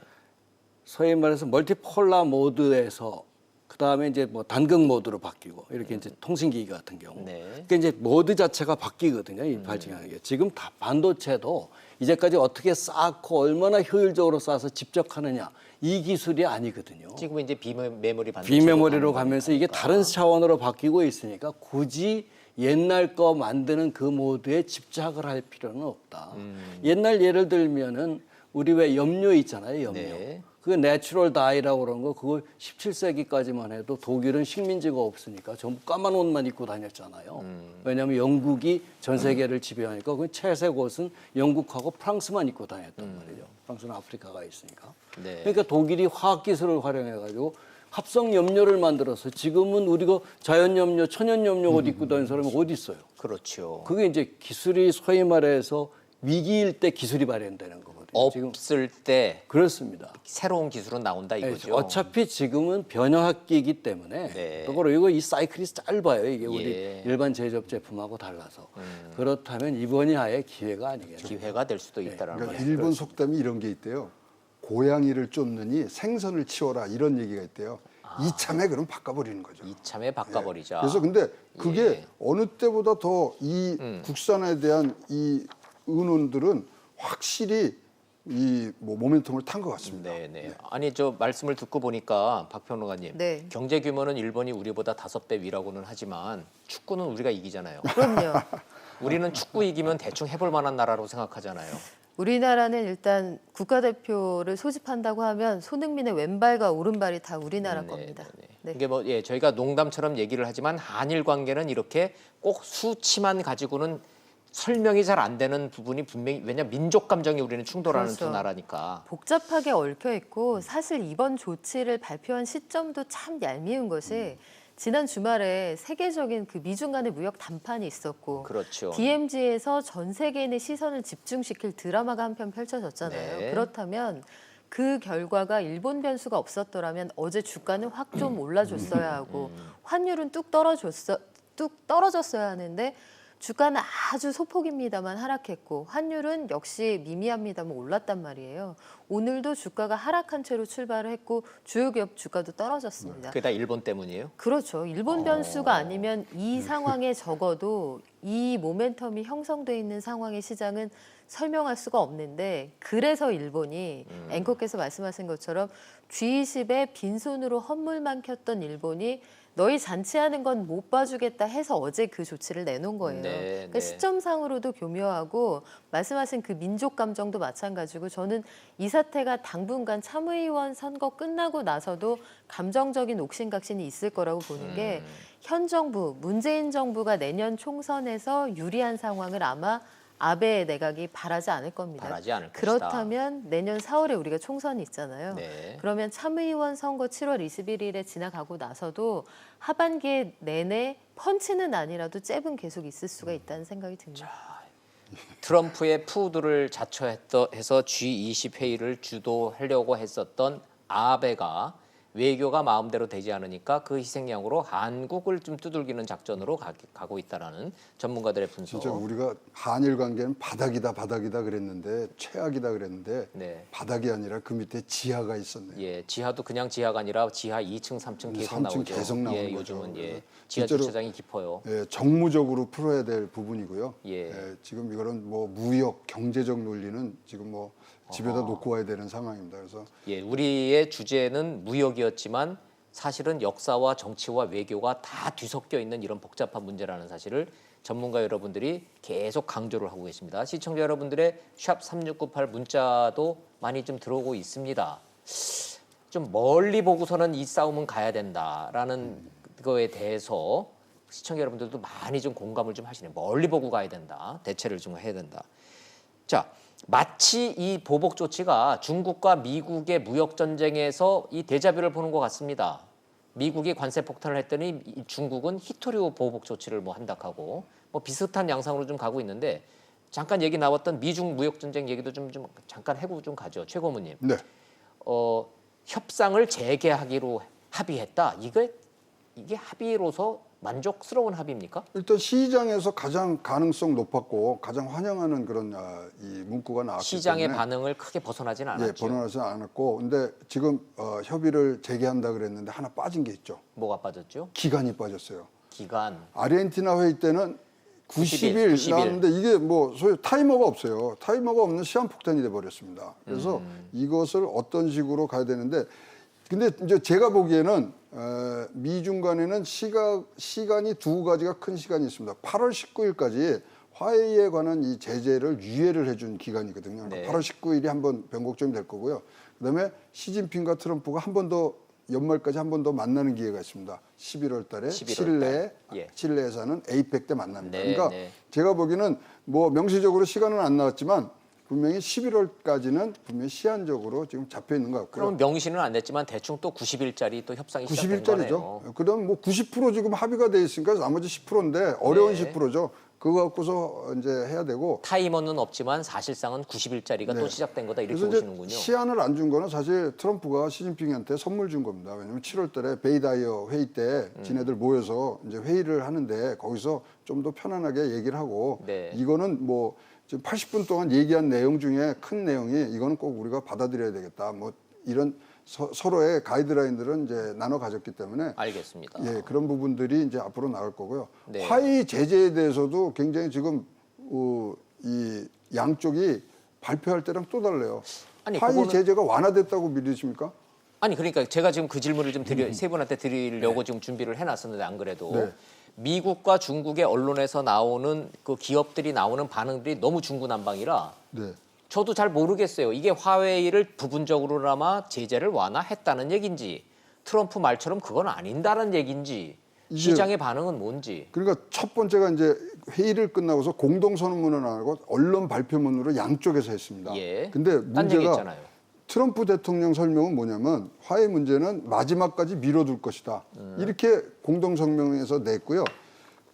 Speaker 6: 소위 말해서 멀티폴라 모드에서 그다음에 이제 뭐 단극 모드로 바뀌고 이렇게 이제 통신기기 같은 경우.
Speaker 1: 네.
Speaker 6: 그러니까 이제 모드 자체가 바뀌거든요. 이 발전하는 게. 지금 다 반도체도 이제까지 어떻게 쌓고 얼마나 효율적으로 쌓아서 집적하느냐 이 기술이 아니거든요.
Speaker 1: 지금 이제 비메모리 반도체
Speaker 6: 비메모리로 가면서 이게 다른 차원으로 바뀌고 있으니까 굳이 옛날 거 만드는 그 모드에 집착을 할 필요는 없다. 옛날 예를 들면은 우리 왜 염료 있잖아요, 염료.
Speaker 1: 네.
Speaker 6: 그게 내추럴 다이라고 그런 거 그걸 17세기까지만 해도 독일은 식민지가 없으니까 전부 까만 옷만 입고 다녔잖아요. 왜냐하면 영국이 전 세계를 지배하니까 그 채색 옷은 영국하고 프랑스만 입고 다녔단 말이죠. 프랑스는 아프리카가 있으니까.
Speaker 1: 네.
Speaker 6: 그러니까 독일이 화학기술을 활용해가지고 합성 염료를 만들어서 지금은 우리가 자연 염료, 천연 염료 옷 입고 다니는 사람이 어디 있어요?
Speaker 1: 그렇죠.
Speaker 6: 그게 이제 기술이 소위 말해서 위기일 때 기술이 발현되는 거거든요. 지금
Speaker 1: 없을 때
Speaker 6: 그렇습니다.
Speaker 1: 새로운 기술은 나온다 이거죠.
Speaker 6: 어차피 지금은 변형학기이기 때문에
Speaker 1: 네.
Speaker 6: 또 그리고 이 사이클이 짧아요. 이게 우리
Speaker 1: 예.
Speaker 6: 일반 제조업 제품하고 달라서 그렇다면 이번이 아예 기회가 아니겠죠.
Speaker 1: 기회가 될 수도 있다라는
Speaker 2: 그러니까
Speaker 1: 거죠.
Speaker 2: 일본 속담이 이런 게 있대요. 고양이를 쫓느니 생선을 치워라 이런 얘기가 있대요. 이참에 그럼 바꿔버리는 거죠.
Speaker 1: 이참에 바꿔버리자.
Speaker 2: 그래서 근데 그게
Speaker 1: 예.
Speaker 2: 어느 때보다 더 이 국산화에 대한 이 의논들은 확실히 이 뭐 모멘텀을 탄 것 같습니다.
Speaker 1: 네네. 아니 저 말씀을 듣고 보니까 박 평론가님,
Speaker 3: 네.
Speaker 1: 경제 규모는 일본이 우리보다 5배 위라고는 하지만 축구는 우리가 이기잖아요.
Speaker 3: 그럼요.
Speaker 1: 우리는 축구 이기면 대충 해볼 만한 나라로 생각하잖아요.
Speaker 3: 우리나라는 일단 국가대표를 소집한다고 하면 손흥민의 왼발과 오른발이 다 우리나라 겁니다. 네.
Speaker 1: 이게 뭐 저희가 농담처럼 얘기를 하지만 한일 관계는 이렇게 꼭 수치만 가지고는 설명이 잘 안 되는 부분이 분명히 왜냐 민족 감정이 우리는 충돌하는
Speaker 3: 그렇죠.
Speaker 1: 두 나라니까.
Speaker 3: 복잡하게 얽혀 있고 사실 이번 조치를 발표한 시점도 참 얄미운 것이 지난 주말에 세계적인 그 미중 간의 무역 담판이 있었고
Speaker 1: 그렇죠.
Speaker 3: DMZ에서 전 세계인의 시선을 집중시킬 드라마가 한편 펼쳐졌잖아요.
Speaker 1: 네.
Speaker 3: 그렇다면 그 결과가 일본 변수가 없었더라면 어제 주가는 확 좀 올라줬어야 하고 환율은 뚝 떨어졌어야 하는데 주가는 아주 소폭입니다만 하락했고 환율은 역시 미미합니다만 올랐단 말이에요. 오늘도 주가가 하락한 채로 출발을 했고 주요 기업 주가도 떨어졌습니다.
Speaker 1: 그게 다 일본 때문이에요?
Speaker 3: 그렇죠. 일본 변수가 아니면 이 상황에 적어도 이 모멘텀이 형성돼 있는 상황의 시장은 설명할 수가 없는데 그래서 일본이 앵커께서 말씀하신 것처럼 G20에 빈손으로 헛물만 켰던 일본이 너희 잔치하는 건 못 봐주겠다 해서 어제 그 조치를 내놓은 거예요.
Speaker 1: 네,
Speaker 3: 그러니까
Speaker 1: 네.
Speaker 3: 시점상으로도 교묘하고 말씀하신 그 민족 감정도 마찬가지고 저는 이 사태가 당분간 참의원 선거 끝나고 나서도 감정적인 옥신각신이 있을 거라고 보는 게 현 정부, 문재인 정부가 내년 총선에서 유리한 상황을 아마 아베 내각이 바라지 않을 겁니다.
Speaker 1: 바라지 않을 것이다.
Speaker 3: 그렇다면 내년 4월에 우리가 총선이 있잖아요.
Speaker 1: 네.
Speaker 3: 그러면 참의원 선거 7월 21일에 지나가고 나서도 하반기 내내 펀치는 아니라도 잽은 계속 있을 수가 있다는 생각이 듭니다.
Speaker 1: 트럼프의 푸드를 자처해서 G20 회의를 주도하려고 했었던 아베가 외교가 마음대로 되지 않으니까 그 희생양으로 한국을 좀 두들기는 작전으로 가고 있다라는 전문가들의 분석.
Speaker 2: 진짜 우리가 한일 관계는 바닥이다 그랬는데 최악이다 그랬는데
Speaker 1: 네.
Speaker 2: 바닥이 아니라 그 밑에 지하가 있었네요.
Speaker 1: 예, 지하도 그냥 지하가 아니라 지하 2층, 3층 계속
Speaker 2: 3층
Speaker 1: 나오죠.
Speaker 2: 계속 나오는
Speaker 1: 예,
Speaker 2: 거죠.
Speaker 1: 요즘은 예,
Speaker 2: 그래서
Speaker 1: 지하
Speaker 2: 실제로
Speaker 1: 주차장이 깊어요.
Speaker 2: 예, 정무적으로 풀어야 될 부분이고요.
Speaker 1: 예.
Speaker 2: 지금 이거는 뭐 무역, 경제적 논리는 지금 뭐 집에다 놓고 와야 되는 상황입니다. 그래서
Speaker 1: 예, 우리의 주제는 무역이었지만 사실은 역사와 정치와 외교가 다 뒤섞여 있는 이런 복잡한 문제라는 사실을 전문가 여러분들이 계속 강조를 하고 계십니다. 시청자 여러분들의 샵 3698 문자도 많이 좀 들어오고 있습니다. 좀 멀리 보고서는 이 싸움은 가야 된다라는 거에 대해서 시청자 여러분들도 많이 좀 공감을 좀 하시네요. 멀리 보고 가야 된다. 대체를 좀 해야 된다. 자, 마치 이 보복 조치가 중국과 미국의 무역 전쟁에서 이 데자뷰를 보는 것 같습니다. 미국이 관세 폭탄을 했더니 중국은 히토리오 보복 조치를 뭐 한다 하고 뭐 비슷한 양상으로 좀 가고 있는데 잠깐 얘기 나왔던 미중 무역 전쟁 얘기도 좀 잠깐 해고 좀 가죠. 최 고문님.
Speaker 2: 네.
Speaker 1: 협상을 재개하기로 합의했다. 이게 합의로서 만족스러운 합의입니까?
Speaker 2: 일단 시장에서 가장 가능성 높았고 가장 환영하는 그런 이 문구가 나왔기
Speaker 1: 시장의
Speaker 2: 때문에
Speaker 1: 반응을 크게 벗어나지는 않았죠.
Speaker 2: 예, 번원하지 않았고 근데 지금 협의를 재개한다 그랬는데 하나 빠진 게 있죠.
Speaker 1: 뭐가 빠졌죠?
Speaker 2: 기간이 빠졌어요.
Speaker 1: 기간.
Speaker 2: 아르헨티나 회의 때는 90일
Speaker 1: 90일.
Speaker 2: 나왔는데 이게 뭐 소위 타이머가 없어요. 타이머가 없는 시한폭탄이 돼 버렸습니다. 그래서 이것을 어떤 식으로 가야 되는데 근데 이제 제가 보기에는 미중 간에는 시간이 두 가지가 큰 시간이 있습니다. 8월 19일까지 화해에 관한 이 제재를 유예를 해준 기간이거든요.
Speaker 1: 네.
Speaker 2: 8월 19일이 한번 변곡점이 될 거고요. 그다음에 시진핑과 트럼프가 한 번 더 연말까지 한 번 더 만나는 기회가 있습니다. 11월 달에
Speaker 1: 11월 달. 예.
Speaker 2: 칠레에서 하는 에이펙 때 만납니다.
Speaker 1: 네,
Speaker 2: 그러니까
Speaker 1: 네.
Speaker 2: 제가 보기에는 뭐 명시적으로 시간은 안 나왔지만 분명히 11월까지는 분명히 시한적으로 지금 잡혀 있는 것 같고요.
Speaker 1: 그럼 명시는 안 됐지만 대충 또 90일짜리 또 협상이 시작된 거네요.
Speaker 2: 90일짜리죠. 그다음 뭐 90% 지금 합의가 돼 있으니까 나머지 10%인데 어려운
Speaker 1: 네.
Speaker 2: 10%죠. 그거 갖고서 이제 해야 되고.
Speaker 1: 타이머는 없지만 사실상은 90일짜리가 또 시작된 거다 이렇게
Speaker 2: 그래서 이제
Speaker 1: 보시는군요.
Speaker 2: 시한을 안 준 거는 사실 트럼프가 시진핑한테 선물 준 겁니다. 왜냐하면 7월달에 베이다이어 회의 때 지네들 모여서 이제 회의를 하는데 거기서 좀 더 편안하게 얘기를 하고
Speaker 1: 네.
Speaker 2: 이거는 뭐 지금 80분 동안 얘기한 내용 중에 큰 내용이 이거는 꼭 우리가 받아들여야 되겠다. 뭐 이런 서로의 가이드라인들은 이제 나눠 가졌기 때문에
Speaker 1: 알겠습니다.
Speaker 2: 예, 그런 부분들이 이제 앞으로 나올 거고요.
Speaker 1: 네.
Speaker 2: 화해 제재에 대해서도 굉장히 지금 이 양쪽이 발표할 때랑 또 달라요.
Speaker 1: 아니,
Speaker 2: 화해
Speaker 1: 그거는-
Speaker 2: 제재가 완화됐다고 믿으십니까?
Speaker 1: 아니 그러니까 제가 지금 그 질문을 좀 세 분한테 드리려고 지금 준비를 해놨었는데 안 그래도
Speaker 2: 네.
Speaker 1: 미국과 중국의 언론에서 나오는 그 기업들이 나오는 반응들이 너무 중구난방이라
Speaker 2: 네.
Speaker 1: 저도 잘 모르겠어요. 이게 화웨이를 부분적으로나마 제재를 완화했다는 얘기인지 트럼프 말처럼 그건 아닌다는 얘기인지
Speaker 2: 이게
Speaker 1: 시장의 반응은 뭔지.
Speaker 2: 그러니까 첫 번째가 이제 회의를 끝나고서 공동 선언문을 하고 언론 발표문으로 양쪽에서 했습니다.
Speaker 1: 예.
Speaker 2: 근데
Speaker 1: 딴 얘기
Speaker 2: 문제가
Speaker 1: 있잖아요.
Speaker 2: 트럼프 대통령 설명은 뭐냐면 화해 문제는 마지막까지 미뤄둘 것이다. 이렇게 공동 성명에서 냈고요.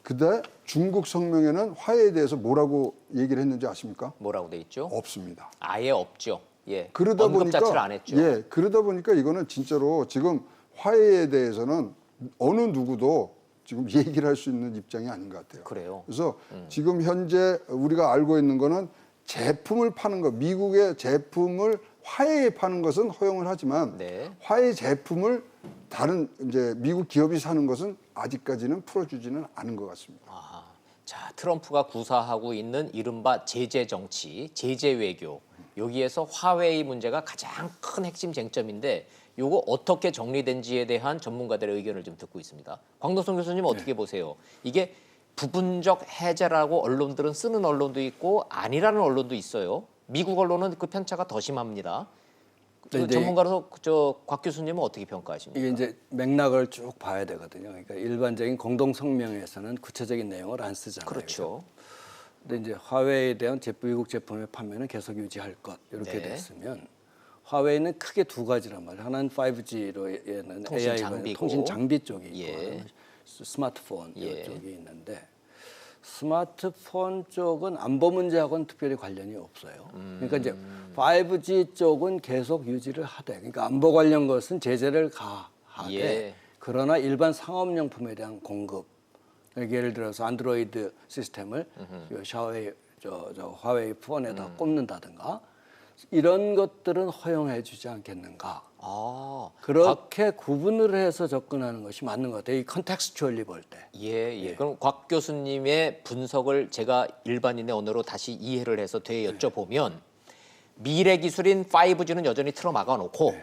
Speaker 2: 그다음에 중국 성명에는 화해에 대해서 뭐라고 얘기를 했는지 아십니까?
Speaker 1: 뭐라고 돼 있죠?
Speaker 2: 없습니다.
Speaker 1: 아예 없죠. 예.
Speaker 2: 그러다
Speaker 1: 언급
Speaker 2: 보니까
Speaker 1: 자체를 안 했죠.
Speaker 2: 예, 그러다 보니까 이거는 진짜로 지금 화해에 대해서는 어느 누구도 지금 얘기를 할 수 있는 입장이 아닌 것 같아요.
Speaker 1: 그래요.
Speaker 2: 그래서 지금 현재 우리가 알고 있는 거는 제품을 파는 거, 미국의 제품을 화해에 파는 것은 허용을 하지만
Speaker 1: 네.
Speaker 2: 화해 제품을 다른 이제 미국 기업이 사는 것은 아직까지는 풀어주지는 않은 것 같습니다.
Speaker 1: 아하. 자, 트럼프가 구사하고 있는 이른바 제재 정치, 제재 외교. 여기에서 화웨이 문제가 가장 큰 핵심 쟁점인데 요거 어떻게 정리된지에 대한 전문가들의 의견을 좀 듣고 있습니다. 광노선 교수님 어떻게 보세요? 이게 부분적 해제라고 언론들은 쓰는 언론도 있고 아니라는 언론도 있어요. 미국 언론은 그 편차가 더 심합니다.
Speaker 6: 네, 네.
Speaker 1: 전문가로서 곽 교수님은 어떻게 평가하십니까?
Speaker 6: 이게 이제 맥락을 쭉 봐야 되거든요. 그러니까 일반적인 공동 성명에서는 구체적인 내용을 안 쓰잖아요.
Speaker 1: 그렇죠.
Speaker 6: 근데 이제 화웨이에 대한 미국 제품의 판매는 계속 유지할 것 이렇게
Speaker 1: 네.
Speaker 6: 됐으면 화웨이는 크게 두 가지란 말이에요. 하나는 5G로 얘는
Speaker 1: 통신
Speaker 6: AI
Speaker 1: 장비고.
Speaker 6: 통신 장비 쪽이 있고
Speaker 1: 예.
Speaker 6: 하나는 스마트폰
Speaker 1: 예.
Speaker 6: 쪽이 있는데 스마트폰 쪽은 안보 문제하고는 특별히 관련이 없어요. 그러니까 이제 5G 쪽은 계속 유지를 하되, 그러니까 안보 관련 것은 제재를 가하되,
Speaker 1: 예.
Speaker 6: 그러나 일반 상업용품에 대한 공급, 그러니까 예를 들어서 안드로이드 시스템을 샤오웨이 화웨이 폰에다 꼽는다든가 이런 것들은 허용해주지 않겠는가?
Speaker 1: 아,
Speaker 6: 그렇게 구분을 해서 접근하는 것이 맞는 것 같아요. 이 컨텍스추얼리 볼 때.
Speaker 1: 예. 그럼 곽 교수님의 분석을 제가 일반인의 언어로 다시 이해를 해서 여쭤보면 미래 기술인 5G는 여전히 틀어 막아놓고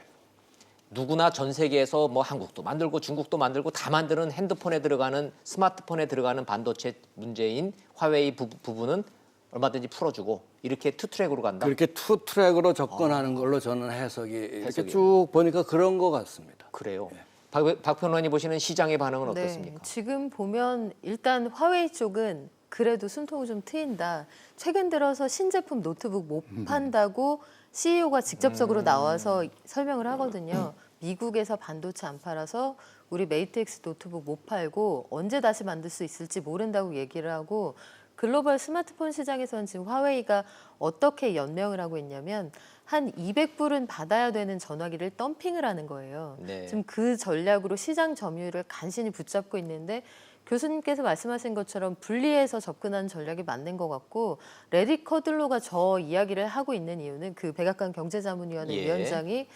Speaker 1: 누구나 전 세계에서 뭐 한국도 만들고 중국도 만들고 다 만드는 핸드폰에 들어가는 스마트폰에 들어가는 반도체 문제인 화웨이 부분은 얼마든지 풀어주고 이렇게 투 트랙으로 간다.
Speaker 6: 그렇게 투 트랙으로 접근하는 걸로 저는 해석이 이렇게
Speaker 1: 해석이요.
Speaker 6: 쭉 보니까 그런 것 같습니다.
Speaker 1: 그래요. 박 변호사님 보시는 시장의 반응은 어떻습니까?
Speaker 3: 지금 보면 일단 화웨이 쪽은 그래도 숨통을 좀 트인다. 최근 들어서 신제품 노트북 못 판다고 CEO가 직접적으로 나와서 설명을 하거든요. 미국에서 반도체 안 팔아서 우리 메이트 X 노트북 못 팔고 언제 다시 만들 수 있을지 모른다고 얘기를 하고 글로벌 스마트폰 시장에서는 지금 화웨이가 어떻게 연명을 하고 있냐면 한 200불은 받아야 되는 전화기를 덤핑을 하는 거예요.
Speaker 1: 네.
Speaker 3: 지금 그 전략으로 시장 점유율을 간신히 붙잡고 있는데 교수님께서 말씀하신 것처럼 분리해서 접근하는 전략이 맞는 것 같고 레디 커들로가 저 이야기를 하고 있는 이유는 그 백악관 경제자문위원회
Speaker 1: 예.
Speaker 3: 위원장이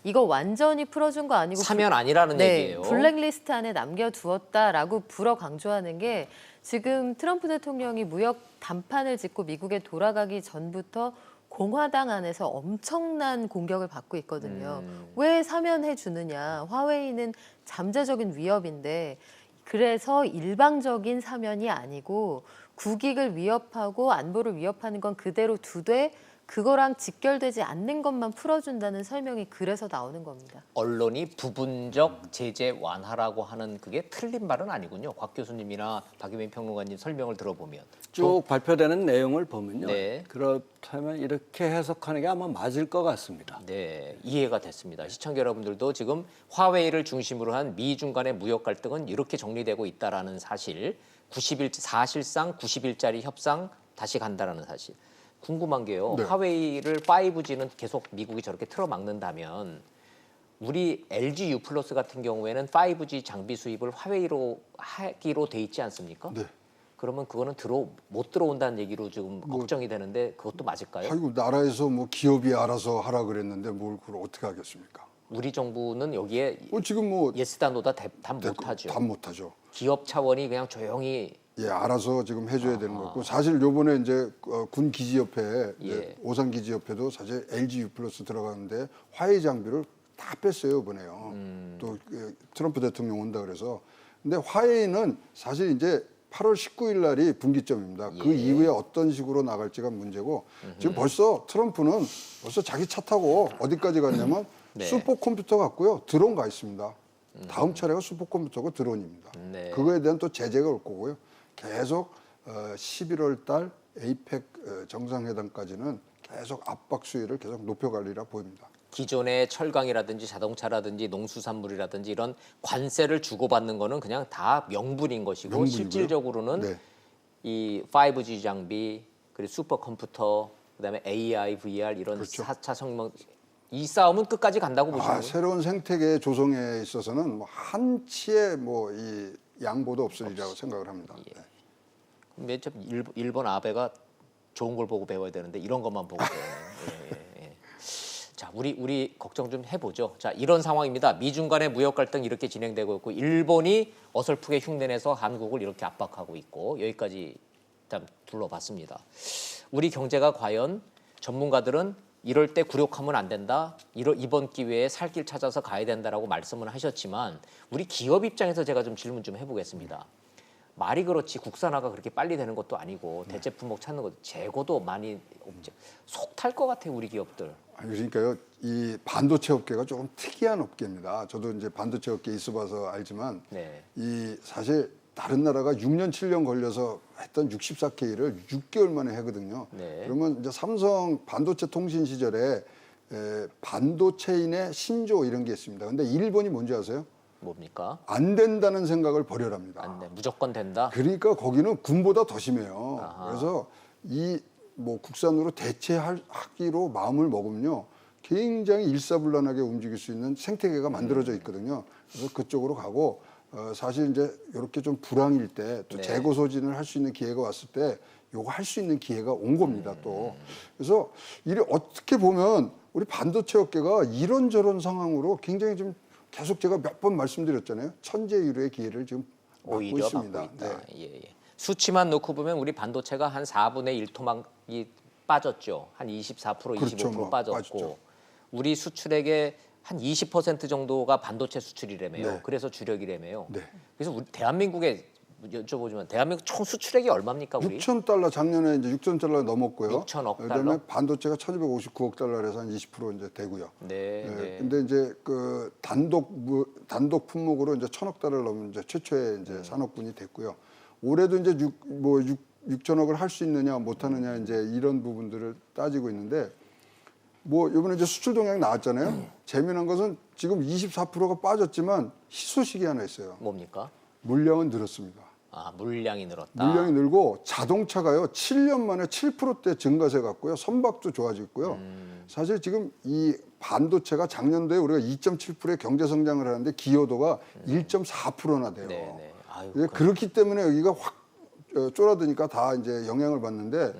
Speaker 3: 이거 완전히 풀어준 거 아니고
Speaker 1: 사면 아니라는 얘기예요.
Speaker 3: 블랙리스트 안에 남겨두었다라고 불어 강조하는 게 지금 트럼프 대통령이 무역 단판을 짓고 미국에 돌아가기 전부터 공화당 안에서 엄청난 공격을 받고 있거든요. 왜 사면해 주느냐. 화웨이는 잠재적인 위협인데 그래서 일방적인 사면이 아니고 국익을 위협하고 안보를 위협하는 건 그대로 두되 그거랑 직결되지 않는 것만 풀어준다는 설명이 그래서 나오는 겁니다.
Speaker 1: 언론이 부분적 제재 완화라고 하는 그게 틀린 말은 아니군요. 곽 교수님이나 박유민 평론가님 설명을 들어보면.
Speaker 6: 쭉 발표되는 내용을 보면요.
Speaker 1: 네.
Speaker 6: 그렇다면 이렇게 해석하는 게 아마 맞을 것 같습니다.
Speaker 1: 네, 이해가 됐습니다. 시청자 여러분들도 지금 화웨이를 중심으로 한 미중 간의 무역 갈등은 이렇게 정리되고 있다라는 사실, 사실상 90일짜리 협상 다시 간다라는 사실. 궁금한 게요.
Speaker 2: 네.
Speaker 1: 화웨이를 5G는 계속 미국이 저렇게 틀어막는다면 우리 LG U+ 같은 경우에는 5G 장비 수입을 화웨이로 하기로 돼 있지 않습니까?
Speaker 2: 네.
Speaker 1: 그러면 그거는 못 들어온다는 얘기로 지금 걱정이 되는데 그것도 맞을까요?
Speaker 2: 아이고 나라에서 뭐 기업이 알아서 하라 그랬는데 뭘 그걸 어떻게 하겠습니까?
Speaker 1: 우리 정부는 여기에
Speaker 2: 지금 뭐
Speaker 1: 예스다 노다 답 못하죠.
Speaker 2: 답 못하죠.
Speaker 1: 기업 차원이 그냥 조용히
Speaker 2: 예, 알아서 지금 해줘야 되는 거고 사실 요번에 이제 군 기지협회,
Speaker 1: 예.
Speaker 2: 오산 기지협회도 사실 LG U+ 들어가는데 화해 장비를 다 뺐어요 이번에요. 또 트럼프 대통령 온다 그래서 근데 화해는 사실 이제 8월 19일 날이 분기점입니다. 그
Speaker 1: 예.
Speaker 2: 이후에 어떤 식으로 나갈지가 문제고 지금 벌써 트럼프는 벌써 자기 차 타고 어디까지 갔냐면
Speaker 1: 네.
Speaker 2: 슈퍼컴퓨터 갖고요 드론 가 있습니다. 다음 차례가 슈퍼컴퓨터고 드론입니다.
Speaker 1: 네.
Speaker 2: 그거에 대한 또 제재가 올 거고요. 계속 11월 달 에이펙 정상회담까지는 계속 압박 수위를 계속 높여가리라 보입니다.
Speaker 1: 기존의 철강이라든지 자동차라든지 농수산물이라든지 이런 관세를 주고받는 거는 그냥 다 명분인 것이고
Speaker 2: 명분이고요.
Speaker 1: 실질적으로는
Speaker 2: 네.
Speaker 1: 이 5G 장비 그리고 슈퍼컴퓨터 그다음에 AI, VR 이런
Speaker 2: 그렇죠.
Speaker 1: 4차 성공 이 싸움은 끝까지 간다고 보시는 거예요?
Speaker 2: 새로운 생태계 조성에 있어서는 뭐 한치의 뭐 이 양보도 없으리라고 생각을 합니다. 네.
Speaker 1: 맨 처음 일본 아베가 좋은 걸 보고 배워야 되는데 이런 것만 보고 배워요. 예. 자, 우리 걱정 좀 해보죠. 자, 이런 상황입니다. 미중 간의 무역 갈등 이렇게 진행되고 있고 일본이 어설프게 흉내내서 한국을 이렇게 압박하고 있고 여기까지 일단 둘러봤습니다. 우리 경제가 과연 전문가들은 이럴 때 굴욕하면 안 된다. 이번 기회에 살 길 찾아서 가야 된다라고 말씀을 하셨지만 우리 기업 입장에서 제가 좀 질문 좀 해보겠습니다. 말이 그렇지 국산화가 그렇게 빨리 되는 것도 아니고 대체품목 찾는 것도 재고도 많이 없죠. 속 탈 것 같아요 우리 기업들.
Speaker 2: 그러니까요, 이 반도체 업계가 조금 특이한 업계입니다. 저도 이제 반도체 업계에 있어봐서 알지만,
Speaker 1: 네.
Speaker 2: 이 사실 다른 나라가 6년 7년 걸려서 했던 64K를 6개월 만에 하거든요.
Speaker 1: 네.
Speaker 2: 그러면 이제 삼성 반도체 통신 시절에 반도체인의 신조 이런 게 있습니다. 근데 일본이 뭔지 아세요?
Speaker 1: 뭡니까?
Speaker 2: 안 된다는 생각을 버려랍니다.
Speaker 1: 안 돼. 무조건 된다.
Speaker 2: 그러니까 거기는 군보다 더 심해요.
Speaker 1: 아하.
Speaker 2: 그래서 이 뭐 국산으로 대체하기로 마음을 먹으면요, 굉장히 일사불란하게 움직일 수 있는 생태계가 만들어져 있거든요. 그래서 그쪽으로 가고 사실 이제 이렇게 좀 불황일 때 또
Speaker 1: 네.
Speaker 2: 재고 소진을 할 수 있는 기회가 왔을 때 요거 할 수 있는 기회가 온 겁니다. 또 그래서 이게 어떻게 보면 우리 반도체 업계가 이런저런 상황으로 굉장히 좀 계속 제가 몇 번 말씀드렸잖아요. 천재유로의 기회를 지금 받고
Speaker 1: 오히려
Speaker 2: 있습니다.
Speaker 1: 받고 있다.
Speaker 2: 네.
Speaker 1: 예. 수치만 놓고 보면 우리 반도체가 한 4분의 1 토막이 빠졌죠. 한 24%, 25%
Speaker 2: 그렇죠, 뭐,
Speaker 1: 빠졌고
Speaker 2: 빠졌죠.
Speaker 1: 우리 수출액의 한 20% 정도가 반도체 수출이라며요.
Speaker 2: 네.
Speaker 1: 그래서 주력이라며요.
Speaker 2: 네.
Speaker 1: 그래서 우리 대한민국에 여쭤보지만 대한민국 총 수출액이 얼마입니까 우리?
Speaker 2: 6천 달러 작년에 이제 6천 달러 넘었고요.
Speaker 1: 6천억
Speaker 2: 그다음에
Speaker 1: 달러?
Speaker 2: 반도체가 1,259억 달러에서 한 20% 이제 되고요.
Speaker 1: 네, 네.
Speaker 2: 근데 이제 그 단독 품목으로 이제 1,000억 달러를 넘은 이제 최초의 이제 산업군이 됐고요. 올해도 이제 6천억을 할 수 있느냐 못 하느냐 이제 이런 부분들을 따지고 있는데 뭐 이번에 이제 수출 동향 나왔잖아요. 재미난 것은 지금 24%가 빠졌지만 희소식이 하나 있어요.
Speaker 1: 뭡니까?
Speaker 2: 물량은 늘었습니다.
Speaker 1: 아, 물량이 늘었다.
Speaker 2: 물량이 늘고 자동차가요 7년 만에 7%대 증가세 갔고요. 선박도 좋아졌고요. 사실 지금 이 반도체가 작년도에 우리가 2.7%의 경제 성장을 하는데 기여도가 1.4%나 돼요.
Speaker 1: 네, 네. 아유,
Speaker 2: 예, 그렇기 때문에 여기가 확 쫄아드니까 다 이제 영향을 받는데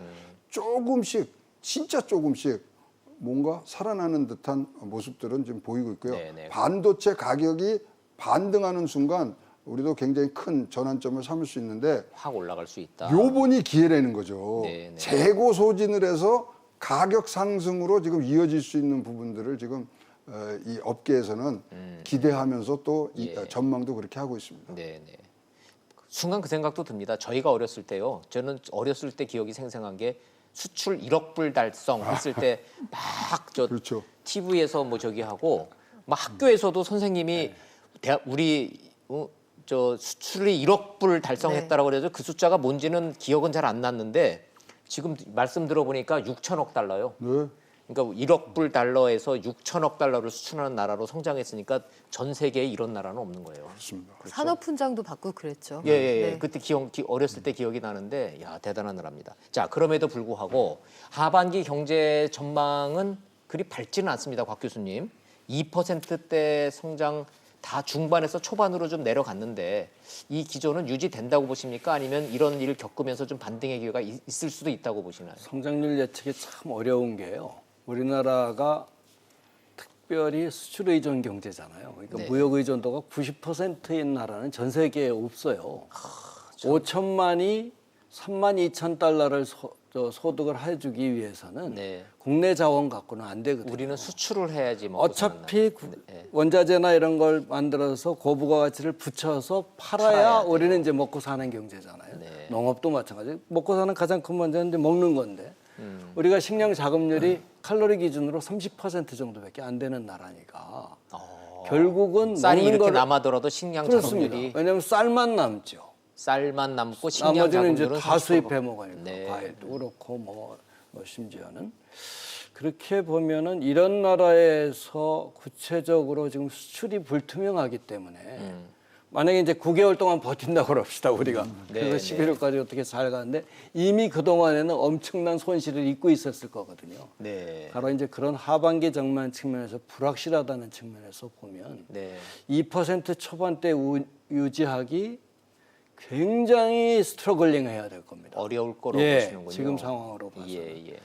Speaker 2: 조금씩 진짜 조금씩 뭔가 살아나는 듯한 모습들은 지금 보이고 있고요.
Speaker 1: 네, 네.
Speaker 2: 반도체 가격이 반등하는 순간 우리도 굉장히 큰 전환점을 삼을 수 있는데
Speaker 1: 확 올라갈 수 있다.
Speaker 2: 요번이 기회라는 거죠.
Speaker 1: 네, 네.
Speaker 2: 재고 소진을 해서 가격 상승으로 지금 이어질 수 있는 부분들을 지금 이 업계에서는 기대하면서 또 이
Speaker 1: 예.
Speaker 2: 전망도 그렇게 하고 있습니다.
Speaker 1: 네, 네. 순간 그 생각도 듭니다. 저희가 어렸을 때요. 저는 어렸을 때 기억이 생생한 게 수출 1억 불 달성했을 때 막 저
Speaker 2: 그렇죠.
Speaker 1: TV에서 뭐 저기 하고 막 학교에서도 선생님이 우리 저 수출이 1억 불 달성했다라고 그래서 그 숫자가 뭔지는 기억은 잘 안 났는데 지금 말씀 들어보니까 6천억 달러요.
Speaker 2: 네.
Speaker 1: 그러니까 1억 불 달러에서 6천억 달러를 수출하는 나라로 성장했으니까 전 세계에 이런 나라는 없는 거예요.
Speaker 2: 그렇습니다.
Speaker 3: 산업 분장도 받고 그랬죠.
Speaker 1: 예.
Speaker 3: 네.
Speaker 1: 그때 어렸을 때 기억이 나는데, 야, 대단한 나라입니다. 자, 그럼에도 불구하고 하반기 경제 전망은 그리 밝지는 않습니다, 곽 교수님. 2%대 성장 다 중반에서 초반으로 좀 내려갔는데 이 기조는 유지된다고 보십니까? 아니면 이런 일을 겪으면서 좀 반등의 기회가 있을 수도 있다고 보시나요?
Speaker 6: 성장률 예측이 참 어려운 게요. 우리나라가 특별히 수출 의존 경제잖아요. 그러니까
Speaker 1: 네.
Speaker 6: 무역 의존도가 90%인 나라는 전 세계에 없어요. 5천만이 3만 2천 달러를 소득을 해주기 위해서는
Speaker 1: 네.
Speaker 6: 국내 자원 갖고는 안 되거든요.
Speaker 1: 우리는 수출을 해야지 뭐
Speaker 6: 어차피 원자재나 이런 걸 만들어서 고부가 가치를 붙여서 팔아야 우리는 이제 먹고 사는 경제잖아요.
Speaker 1: 네.
Speaker 6: 농업도 마찬가지. 먹고 사는 가장 큰 문제는 이제 먹는 건데 우리가 식량 자급률이 칼로리 기준으로 30% 정도밖에 안 되는 나라니까 결국은
Speaker 1: 쌀이
Speaker 6: 먹는
Speaker 1: 이렇게
Speaker 6: 걸
Speaker 1: 남아더라도 식량
Speaker 6: 그렇습니다.
Speaker 1: 자급률이
Speaker 6: 왜냐하면 쌀만 남죠.
Speaker 1: 쌀만 남고 식량
Speaker 6: 나머지는 이제
Speaker 1: 자급률은
Speaker 6: 다
Speaker 1: 30%.
Speaker 6: 수입해 먹으니까
Speaker 1: 네.
Speaker 6: 과일도 그렇고 뭐 심지어는 그렇게 보면은 이런 나라에서 구체적으로 지금 수출이 불투명하기 때문에 만약에 이제 9개월 동안 버틴다고 그럽시다 우리가 그래서 11월까지 어떻게 잘 가는데 이미 그 동안에는 엄청난 손실을 입고 있었을 거거든요.
Speaker 1: 네.
Speaker 6: 바로 이제 그런 하반기 전망 측면에서 불확실하다는 측면에서 보면
Speaker 1: 네.
Speaker 6: 2% 초반대 유지하기 굉장히 스트러글링 해야 될 겁니다.
Speaker 1: 어려울 거로
Speaker 6: 예,
Speaker 1: 보시는군요.
Speaker 6: 지금 상황으로 봐서.
Speaker 1: 예, 예.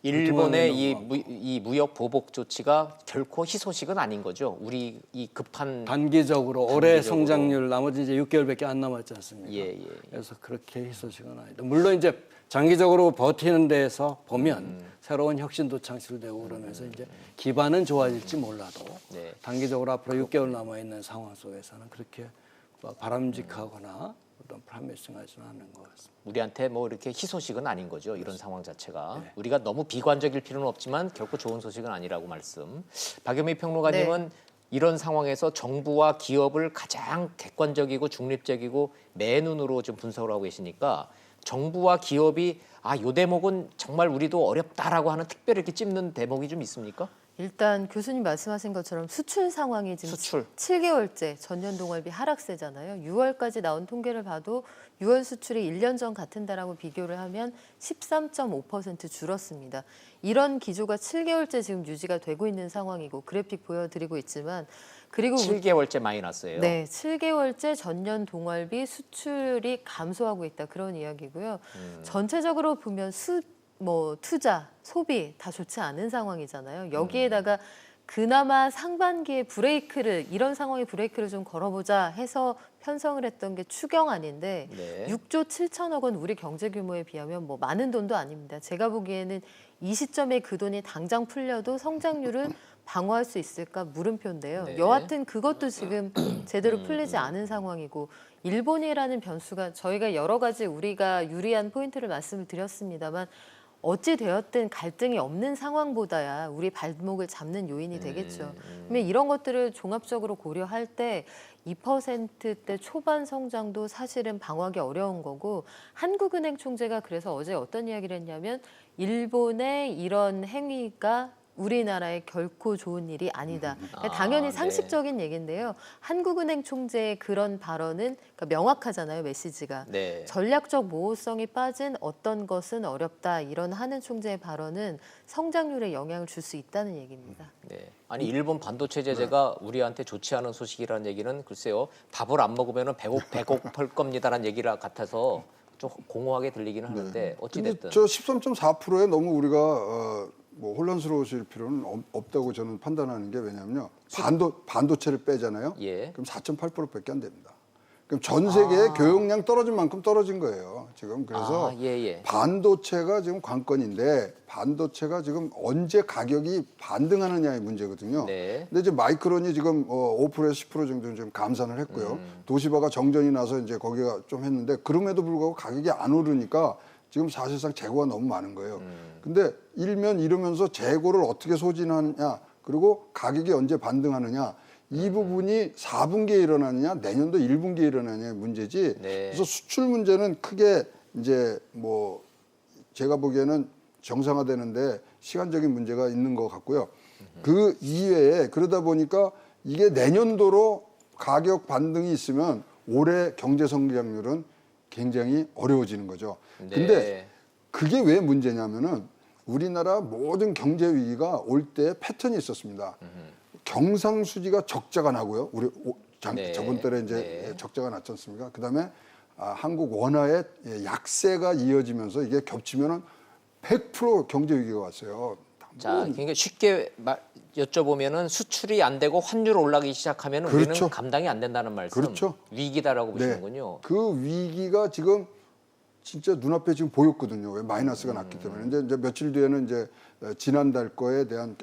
Speaker 1: 일본의 이 무역 보복 조치가 결코 희소식은 아닌 거죠. 우리 이 급한
Speaker 6: 단기적으로 올해 성장률 나머지 이제 6개월밖에 안 남았지 않습니까?
Speaker 1: 예, 예.
Speaker 6: 그래서 그렇게 희소식은 아니다. 물론 이제 장기적으로 버티는 데에서 보면 새로운 혁신도 창출되고 그러면서 이제 기반은 좋아질지 몰라도
Speaker 1: 네.
Speaker 6: 단기적으로 앞으로 6개월 남아 있는 상황 속에서는 그렇게 바람직하거나 어떤 프라미싱하지는 않는 것 같습니다.
Speaker 1: 우리한테 뭐 이렇게 희소식은 아닌 거죠. 이런 상황 자체가.
Speaker 6: 네.
Speaker 1: 우리가 너무 비관적일 필요는 없지만 결코 좋은 소식은 아니라고 말씀. 박연미 평론가님은 이런 상황에서 정부와 기업을 가장 객관적이고 중립적이고 맨눈으로 좀 분석을 하고 계시니까 정부와 기업이 요 대목은 정말 우리도 어렵다라고 하는 특별히 이렇게 찝는 대목이 좀 있습니까?
Speaker 3: 일단 교수님 말씀하신 것처럼 수출 상황이 지금
Speaker 1: 수출.
Speaker 3: 7개월째 전년 동월비 하락세잖아요. 6월까지 나온 통계를 봐도 6월 수출이 1년 전 같은 달하고 비교를 하면 13.5% 줄었습니다. 이런 기조가 7개월째 지금 유지가 되고 있는 상황이고 그래픽 보여드리고 있지만 그리고
Speaker 1: 7개월째 마이너스예요.
Speaker 3: 네, 7개월째 전년 동월비 수출이 감소하고 있다 그런 이야기고요. 전체적으로 보면 투자, 소비 다 좋지 않은 상황이잖아요. 여기에다가 그나마 상반기에 이런 상황에 브레이크를 좀 걸어보자 해서 편성을 했던 게 추경 아닌데
Speaker 1: 네.
Speaker 3: 6조 7천억 원 우리 경제 규모에 비하면 뭐 많은 돈도 아닙니다. 제가 보기에는 이 시점에 그 돈이 당장 풀려도 성장률을 방어할 수 있을까 물음표인데요.
Speaker 1: 네.
Speaker 3: 여하튼 그것도 지금 제대로 풀리지 않은 상황이고 일본이라는 변수가 저희가 여러 가지 우리가 유리한 포인트를 말씀을 드렸습니다만 어찌 되었든 갈등이 없는 상황보다야 우리 발목을 잡는 요인이 되겠죠. 그러면 이런 것들을 종합적으로 고려할 때 2%대 초반 성장도 사실은 방어하기 어려운 거고 한국은행 총재가 그래서 어제 어떤 이야기를 했냐면 일본의 이런 행위가 우리나라에 결코 좋은 일이 아니다. 당연히 상식적인 얘기인데요. 한국은행 총재의 그런 발언은 그러니까 명확하잖아요, 메시지가.
Speaker 1: 네.
Speaker 3: 전략적 모호성이 빠진 어떤 것은 어렵다. 이런 하는 총재의 발언은 성장률에 영향을 줄 수 있다는 얘기입니다.
Speaker 1: 네. 아니 일본 반도체 제재가 우리한테 좋지 않은 소식이라는 얘기는 글쎄요. 밥을 안 먹으면 배고플 겁니다라는 얘기라 같아서 좀 공허하게 들리기는 하는데 어찌
Speaker 2: 근데
Speaker 1: 됐든
Speaker 2: 저 13.4%에 너무 우리가 뭐 혼란스러우실 필요는 없다고 저는 판단하는 게 왜냐면요. 반도체를 빼잖아요.
Speaker 1: 예.
Speaker 2: 그럼 4.8%밖에 안 됩니다. 그럼 전 세계의 교역량 떨어진 만큼 떨어진 거예요. 지금 그래서
Speaker 1: 예.
Speaker 2: 반도체가 지금 관건인데 반도체가 지금 언제 가격이 반등하느냐의 문제거든요.
Speaker 1: 네.
Speaker 2: 근데 이제 마이크론이 지금 5%에서 10% 정도 좀 감산을 했고요. 도시바가 정전이 나서 이제 거기가 좀 했는데 그럼에도 불구하고 가격이 안 오르니까 지금 사실상 재고가 너무 많은 거예요. 근데 일면 이러면서 재고를 어떻게 소진하느냐 그리고 가격이 언제 반등하느냐 이 부분이 4분기에 일어나느냐 내년도 1분기에 일어나느냐의 문제지.
Speaker 1: 네.
Speaker 2: 그래서 수출 문제는 크게 이제 뭐 제가 보기에는 정상화되는데 시간적인 문제가 있는 것 같고요. 그 이외에 그러다 보니까 이게 내년도로 가격 반등이 있으면 올해 경제 성장률은 굉장히 어려워지는 거죠. 근데
Speaker 1: 네.
Speaker 2: 그게 왜 문제냐면은 우리나라 모든 경제 위기가 올 때 패턴이 있었습니다. 경상수지가 적자가 나고요. 우리
Speaker 1: 네.
Speaker 2: 저번 달에 이제 적자가 났지 않습니까? 그다음에 한국 원화의 약세가 이어지면서 이게 겹치면은 100% 경제 위기가 왔어요.
Speaker 1: 자, 그러니까 쉽게 여쭤보면은 수출이 안 되고 환율 올라가기 시작하면
Speaker 2: 그렇죠.
Speaker 1: 우리는 감당이 안 된다는 말씀.
Speaker 2: 그렇죠.
Speaker 1: 위기다라고 보시는군요.
Speaker 2: 그 위기가 지금 진짜 눈앞에 지금 보였거든요. 왜 마이너스가 났기 때문에. 이제 며칠 뒤에는 이제 지난달 거에 대한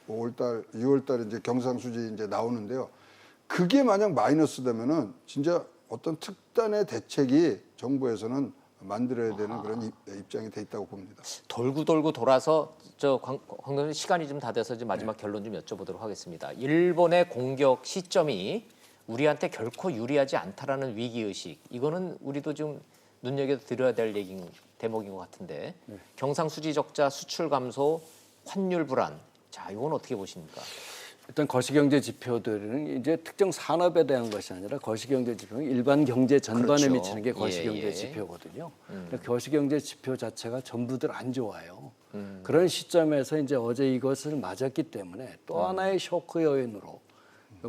Speaker 2: 5월달, 6월달 이제 경상수지 이제 나오는데요. 그게 만약 마이너스 되면은 진짜 어떤 특단의 대책이 정부에서는 만들어야 되는 그런 입장이 돼 있다고 봅니다.
Speaker 1: 돌고 돌고 돌아서 황 시간이 좀 다 돼서 이제 마지막 결론 좀 여쭤보도록 하겠습니다. 일본의 공격 시점이 우리한테 결코 유리하지 않다라는 위기 의식, 이거는 우리도 좀 눈여겨드려야 될 대목인 것 같은데 경상수지 적자, 수출 감소, 환율 불안, 자 이건 어떻게 보십니까?
Speaker 6: 일단 거시경제 지표들은 이제 특정 산업에 대한 것이 아니라 거시경제 지표는 일반 경제 전반에
Speaker 1: 그렇죠.
Speaker 6: 미치는 게 거시경제
Speaker 1: 예, 예.
Speaker 6: 지표거든요. 거시경제 지표 자체가 전부들 안 좋아요. 그런 시점에서 이제 어제 이것을 맞았기 때문에 또 하나의 쇼크 요인으로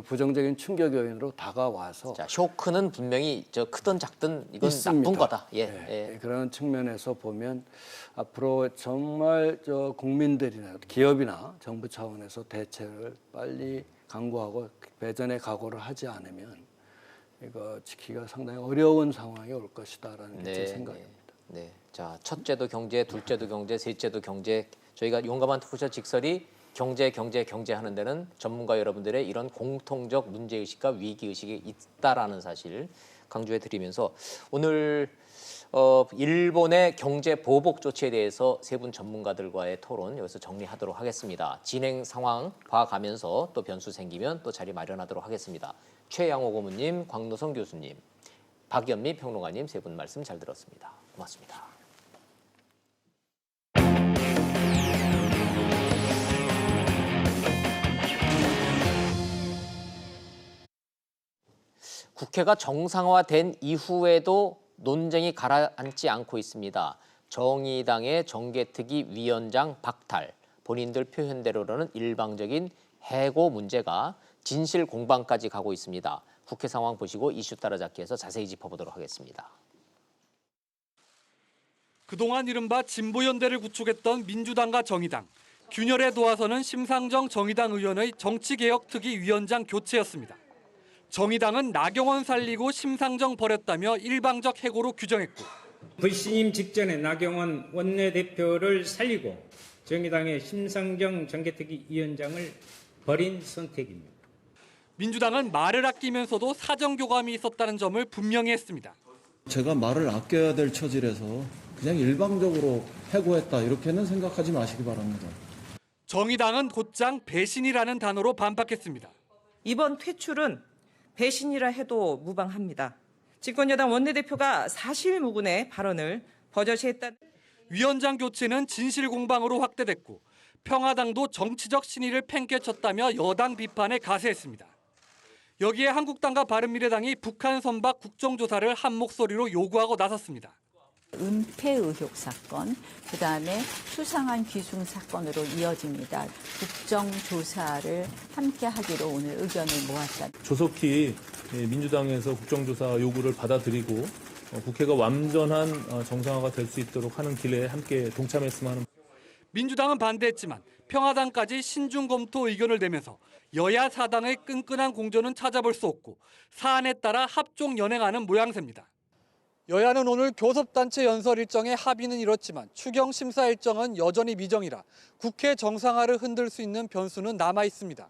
Speaker 6: 부정적인 충격 요인으로 다가와서
Speaker 1: 자 쇼크는 분명히 크든 작든 이건
Speaker 6: 있습니다.
Speaker 1: 나쁜 거다. 예.
Speaker 6: 네,
Speaker 1: 예.
Speaker 6: 그런 측면에서 보면 앞으로 정말 국민들이나 기업이나 정부 차원에서 대책을 빨리 강구하고 배전의 각오를 하지 않으면 이거 지키기가 상당히 어려운 상황이 올 것이다라는 게 제 생각입니다.
Speaker 1: 네. 자 첫째도 경제, 둘째도 경제, 셋째도 경제. 저희가 용감한 토크쇼 직설이 경제 하는 데는 전문가 여러분들의 이런 공통적 문제의식과 위기의식이 있다라는 사실 강조해 드리면서 오늘 일본의 경제 보복 조치에 대해서 세 분 전문가들과의 토론 여기서 정리하도록 하겠습니다. 진행 상황 봐가면서 또 변수 생기면 또 자리 마련하도록 하겠습니다. 최양호 고문님, 광노성 교수님, 박연미 평론가님 세 분 말씀 잘 들었습니다. 고맙습니다. 국회가 정상화된 이후에도 논쟁이 가라앉지 않고 있습니다. 정의당의 정개특위 위원장 박탈, 본인들 표현대로는 일방적인 해고 문제가 진실 공방까지 가고 있습니다. 국회 상황 보시고 이슈 따라잡기에서 자세히 짚어보도록 하겠습니다.
Speaker 4: 그동안 이른바 진보연대를 구축했던 민주당과 정의당. 균열에 도와서는 심상정 정의당 의원의 정치개혁특위 위원장 교체였습니다. 정의당은 나경원 살리고 심상정 버렸다며 일방적 해고로 규정했고
Speaker 7: 불신임 직전에 나경원 원내대표를 살리고 정의당의 심상정 정개특위 위원장을 버린 선택입니다.
Speaker 4: 민주당은 말을 아끼면서도 사정교감이 있었다는 점을 분명히 했습니다.
Speaker 8: 제가 말을 아껴야 될 처지라서 그냥 일방적으로 해고했다 이렇게는 생각하지 마시기 바랍니다.
Speaker 4: 정의당은 곧장 배신이라는 단어로 반박했습니다.
Speaker 9: 이번 퇴출은 배신이라 해도 무방합니다. 집권여당 원내대표가 사실무근의 발언을 버젓이 했다.
Speaker 4: 위원장 교체는 진실 공방으로 확대됐고 평화당도 정치적 신의를 팽개쳤다며 여당 비판에 가세했습니다. 여기에 한국당과 바른미래당이 북한 선박 국정조사를 한 목소리로 요구하고 나섰습니다.
Speaker 10: 은폐 의혹 사건, 그다음에 수상한 귀순 사건으로 이어집니다. 국정조사를 함께 하기로 오늘 의견을 모았다.
Speaker 11: 조속히 민주당에서 국정조사 요구를 받아들이고 국회가 완전한 정상화가 될 수 있도록 하는 길에 함께 동참했으면 하는.
Speaker 4: 민주당은 반대했지만 평화당까지 신중 검토 의견을 내면서 여야 사당의 끈끈한 공조는 찾아볼 수 없고 사안에 따라 합종 연행하는 모양새입니다. 여야는 오늘 교섭단체 연설 일정에 합의는 이뤘지만 추경 심사 일정은 여전히 미정이라 국회 정상화를 흔들 수 있는 변수는 남아 있습니다.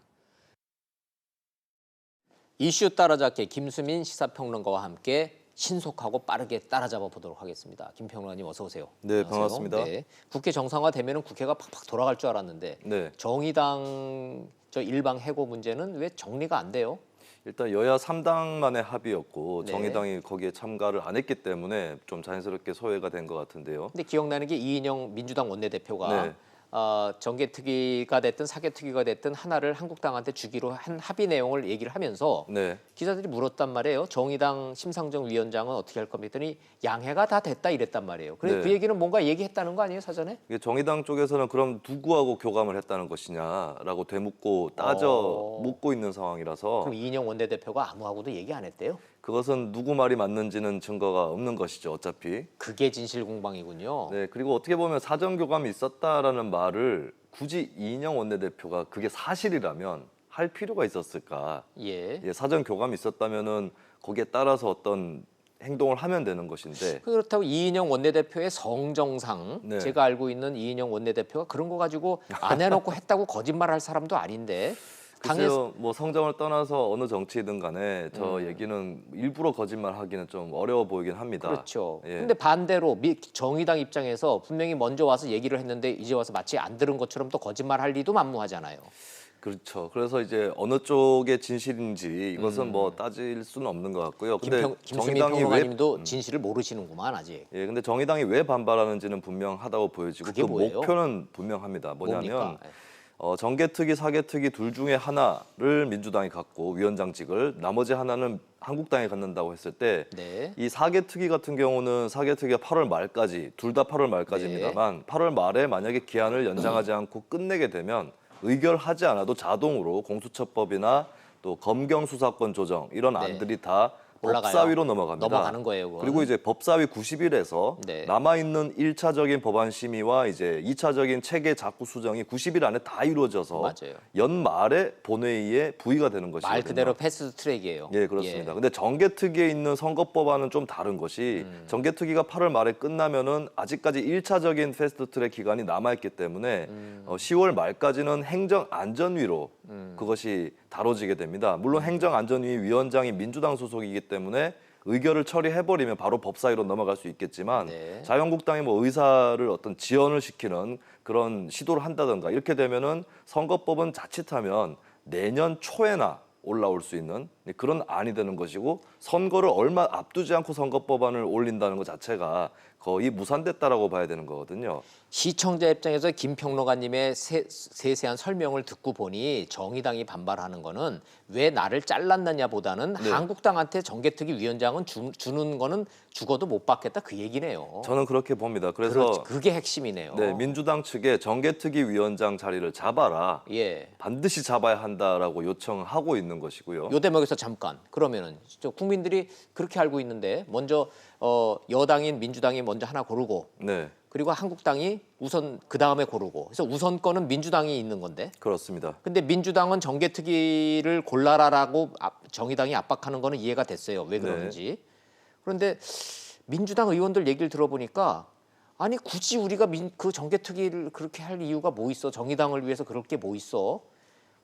Speaker 1: 이슈 따라잡기 김수민 시사평론가와 함께 신속하고 빠르게 따라잡아 보도록 하겠습니다. 김 평론가님 어서 오세요.
Speaker 12: 네,
Speaker 1: 안녕하세요.
Speaker 12: 반갑습니다.
Speaker 1: 네, 국회 정상화 되면은 국회가 팍팍 돌아갈 줄 알았는데
Speaker 12: 네.
Speaker 1: 정의당 일방 해고 문제는 왜 정리가 안 돼요?
Speaker 12: 일단 여야 3당만의 합의였고
Speaker 1: 네.
Speaker 12: 정의당이 거기에 참가를 안 했기 때문에 좀 자연스럽게 소외가 된 것 같은데요.
Speaker 1: 근데 기억나는 게 이인영 민주당 원내대표가
Speaker 12: 네.
Speaker 1: 정개특위가 됐든 사개특위가 됐든 하나를 한국당한테 주기로 한 합의 내용을 얘기를 하면서
Speaker 12: 네.
Speaker 1: 기자들이 물었단 말이에요. 정의당 심상정 위원장은 어떻게 할 겁니까? 했더니 양해가 다 됐다 이랬단 말이에요. 그래서
Speaker 12: 네.
Speaker 1: 그 얘기는 뭔가 얘기했다는 거 아니에요, 사전에?
Speaker 12: 이게 정의당 쪽에서는 그럼 누구하고 교감을 했다는 것이냐라고 되묻고 묻고 있는 상황이라서
Speaker 1: 그럼 이인영 원내대표가 아무하고도 얘기 안 했대요?
Speaker 12: 그것은 누구 말이 맞는지는 증거가 없는 것이죠, 어차피.
Speaker 1: 그게 진실 공방이군요.
Speaker 12: 네, 그리고 어떻게 보면 사전 교감이 있었다라는 말을 굳이 이인영 원내대표가 그게 사실이라면 할 필요가 있었을까?
Speaker 1: 예.
Speaker 12: 사전 교감이 있었다면은 거기에 따라서 어떤 행동을 하면 되는 것인데.
Speaker 1: 그렇다고 이인영 원내대표의 성정상
Speaker 12: 네.
Speaker 1: 제가 알고 있는 이인영 원내대표가 그런 거 가지고 안 해놓고 했다고 거짓말할 사람도 아닌데
Speaker 12: 글쎄요, 뭐 성정을 떠나서 어느 정치든 간에 저 얘기는 일부러 거짓말하기는 좀 어려워 보이긴 합니다.
Speaker 1: 그렇죠.
Speaker 12: 예.
Speaker 1: 근데 반대로 정의당 입장에서 분명히 먼저 와서 얘기를 했는데 이제 와서 마치 안 들은 것처럼 또 거짓말할 리도 만무하잖아요.
Speaker 12: 그렇죠. 그래서 이제 어느 쪽의 진실인지 이것은 뭐 따질 수는 없는 것 같고요. 근데
Speaker 1: 김수민 평론가님도 진실을 모르시는구만 아직.
Speaker 12: 예, 근데 정의당이 왜 반발하는지는 분명하다고 보여지고
Speaker 1: 그게
Speaker 12: 그
Speaker 1: 뭐예요?
Speaker 12: 목표는 분명합니다. 뭐냐면
Speaker 1: 뭡니까?
Speaker 12: 정개특위, 사개특위 둘 중에 하나를 민주당이 갖고 위원장직을 나머지 하나는 한국당이 갖는다고 했을 때
Speaker 1: 네.
Speaker 12: 이 사개특위 같은 경우는 사개특위가 8월 말까지 둘 다 8월 말까지입니다만 8월 말에 만약에 기한을 연장하지 않고 끝내게 되면 의결하지 않아도 자동으로 공수처법이나 또 검경수사권 조정 이런
Speaker 1: 네.
Speaker 12: 안들이 다
Speaker 1: 올라가요.
Speaker 12: 법사위로 넘어갑니다.
Speaker 1: 넘어가는 거예요, 그건.
Speaker 12: 그리고 이제 법사위 90일에서
Speaker 1: 네.
Speaker 12: 남아있는 1차적인 법안 심의와 이제 2차적인 체계 작구 수정이 90일 안에 다 이루어져서
Speaker 1: 맞아요.
Speaker 12: 연말에 본회의에 부의가 되는 것이거든요.
Speaker 1: 말 그대로 패스트 트랙이에요.
Speaker 12: 예, 그렇습니다. 근데 정개특위에 있는 선거법안은 좀 다른 것이 정개특위가 8월 말에 끝나면은 아직까지 1차적인 패스트트랙 기간이 남아있기 때문에 10월 말까지는 행정안전위로 그것이 다뤄지게 됩니다. 물론 행정안전위 위원장이 민주당 소속이기 때문에 의결을 처리해버리면 바로 법사위로 넘어갈 수 있겠지만
Speaker 1: 네.
Speaker 12: 자유한국당이 뭐 의사를 어떤 지연을 시키는 그런 시도를 한다든가 이렇게 되면은 선거법은 자칫하면 내년 초에나 올라올 수 있는 그런 안이 되는 것이고 선거를 얼마 앞두지 않고 선거법안을 올린다는 것 자체가 거의 무산됐다라고 봐야 되는 거거든요.
Speaker 1: 시청자 입장에서 김 평론가님의 세세한 설명을 듣고 보니 정의당이 반발하는 거는 왜 나를 잘랐느냐보다는
Speaker 12: 네.
Speaker 1: 한국당한테 정개특위 위원장은 주는 거는 죽어도 못 받겠다 그 얘기네요.
Speaker 12: 저는 그렇게 봅니다. 그래서
Speaker 1: 그렇지, 그게 핵심이네요.
Speaker 12: 네, 민주당 측에 정개특위 위원장 자리를 잡아라.
Speaker 1: 예.
Speaker 12: 반드시 잡아야 한다라고 요청하고 있는 것이고요.
Speaker 1: 요 대목에서 잠깐 그러면은 국민들이 그렇게 알고 있는데 먼저 여당인 민주당이 먼저 하나 고르고
Speaker 12: 네,
Speaker 1: 그리고 한국당이 우선 그 다음에 고르고 그래서 우선권은 민주당이 있는 건데
Speaker 12: 그렇습니다.
Speaker 1: 근데 민주당은 정개특위를 골라라라고 정의당이 압박하는 거는 이해가 됐어요. 왜 그러는지. 그런데 민주당 의원들 얘기를 들어보니까 아니 굳이 우리가 그 정개특위를 그렇게 할 이유가 뭐 있어? 정의당을 위해서 그럴 게 뭐 있어?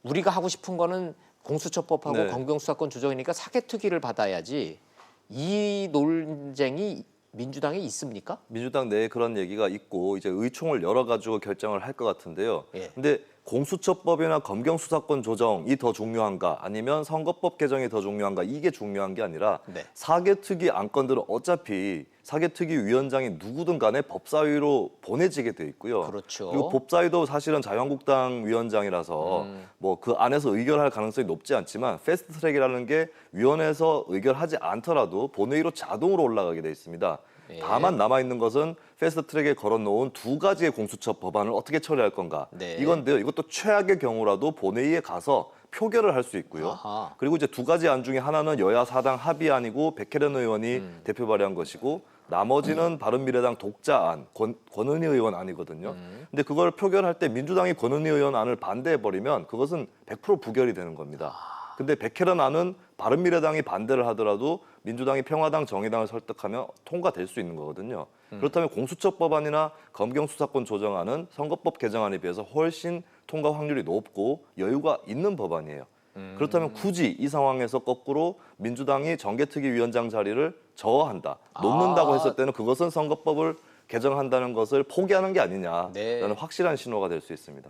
Speaker 1: 우리가 하고 싶은 거는 공수처법하고
Speaker 12: 네.
Speaker 1: 검경수사권 조정이니까 사개특위를 받아야지. 이 논쟁이 민주당에 있습니까?
Speaker 12: 민주당 내에 그런 얘기가 있고 이제 의총을 열어가지고 결정을 할 것 같은데요.
Speaker 1: 예.
Speaker 12: 근데 공수처법이나 검경수사권 조정이 더 중요한가 아니면 선거법 개정이 더 중요한가 이게 중요한 게 아니라
Speaker 1: 네.
Speaker 12: 사개특위 안건들은 어차피 사개특위 위원장이 누구든 간에 법사위로 보내지게 돼 있고요.
Speaker 1: 그렇죠.
Speaker 12: 그리고 법사위도 사실은 자유한국당 위원장이라서 뭐 그 안에서 의결할 가능성이 높지 않지만 패스트트랙이라는 게 위원회에서 의결하지 않더라도 본회의로 자동으로 올라가게 돼 있습니다.
Speaker 1: 예.
Speaker 12: 다만 남아있는 것은 패스트트랙에 걸어놓은 두 가지의 공수처 법안을 어떻게 처리할 건가
Speaker 1: 네.
Speaker 12: 이건데요. 이것도 최악의 경우라도 본회의에 가서 표결을 할 수 있고요.
Speaker 1: 아하.
Speaker 12: 그리고 이제 두 가지 안 중에 하나는 여야 사당 합의안이고 백혜련 의원이 대표 발의한 것이고 나머지는 바른미래당 독자안, 권은희 의원 안이거든요. 근데 그걸 표결할 때 민주당이 권은희 의원 안을 반대해버리면 그것은 100% 부결이 되는 겁니다. 근데 백혜련 안은 바른미래당이 반대를 하더라도 민주당이 평화당, 정의당을 설득하면 통과될 수 있는 거거든요. 그렇다면 공수처법안이나 검경수사권 조정안은 선거법 개정안에 비해서 훨씬 통과 확률이 높고 여유가 있는 법안이에요. 그렇다면 굳이 이 상황에서 거꾸로 민주당이 정개특위 위원장 자리를 저어한다, 놓는다고 했을 때는 그것은 선거법을 개정한다는 것을 포기하는 게 아니냐라는
Speaker 1: 네.
Speaker 12: 확실한 신호가 될 수 있습니다.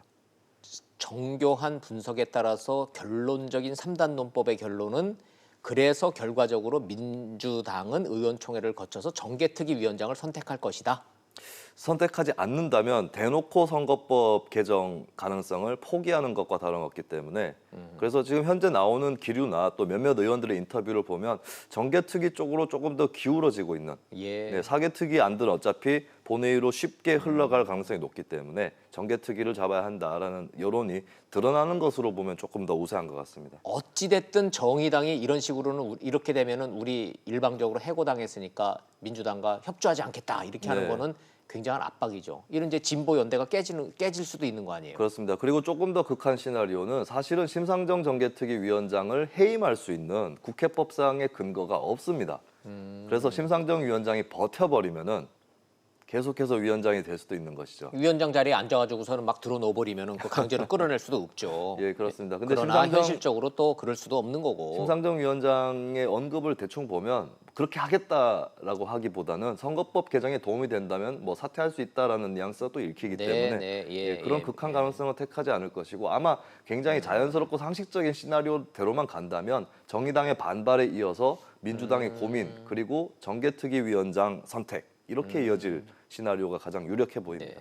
Speaker 1: 정교한 분석에 따라서 결론적인 3단 논법의 결론은 그래서 결과적으로 민주당은 의원총회를 거쳐서 정개특위 위원장을 선택할 것이다.
Speaker 12: 선택하지 않는다면 대놓고 선거법 개정 가능성을 포기하는 것과 다름없기 때문에 그래서 지금 현재 나오는 기류나 또 몇몇 의원들의 인터뷰를 보면 정개특위 쪽으로 조금 더 기울어지고 있는
Speaker 1: 예.
Speaker 12: 네, 사개특위 안들은 어차피 본회의로 쉽게 흘러갈 가능성이 높기 때문에 정개특위를 잡아야 한다라는 여론이 드러나는 것으로 보면 조금 더 우세한 것 같습니다.
Speaker 1: 어찌 됐든 정의당이 이런 식으로는 이렇게 되면은 우리 일방적으로 해고당했으니까 민주당과 협조하지 않겠다 이렇게 하는
Speaker 12: 네.
Speaker 1: 거는 굉장한 압박이죠. 이런 이제 진보 연대가 깨질 수도 있는 거 아니에요.
Speaker 12: 그렇습니다. 그리고 조금 더 극한 시나리오는 사실은 심상정 정개특위 위원장을 해임할 수 있는 국회법상의 근거가 없습니다. 그래서 심상정 위원장이 버텨버리면은 계속해서 위원장이 될 수도 있는 것이죠.
Speaker 1: 위원장 자리에 앉아가지고서는 막 들어 넣어버리면은 그 강제로 끌어낼 수도 없죠.
Speaker 12: 예, 그렇습니다. 근데
Speaker 1: 그러나 현실적으로 또 그럴 수도 없는 거고.
Speaker 12: 심상정 위원장의 언급을 대충 보면 그렇게 하겠다라고 하기보다는 선거법 개정에 도움이 된다면 뭐 사퇴할 수 있다라는 뉘앙스가 또 읽히기 때문에 그런 극한 가능성은 택하지 않을 것이고 아마 굉장히 자연스럽고 상식적인 시나리오대로만 간다면 정의당의 반발에 이어서 민주당의 고민 그리고 정개특위위원장 선택 이렇게 이어질 시나리오가 가장 유력해 보입니다.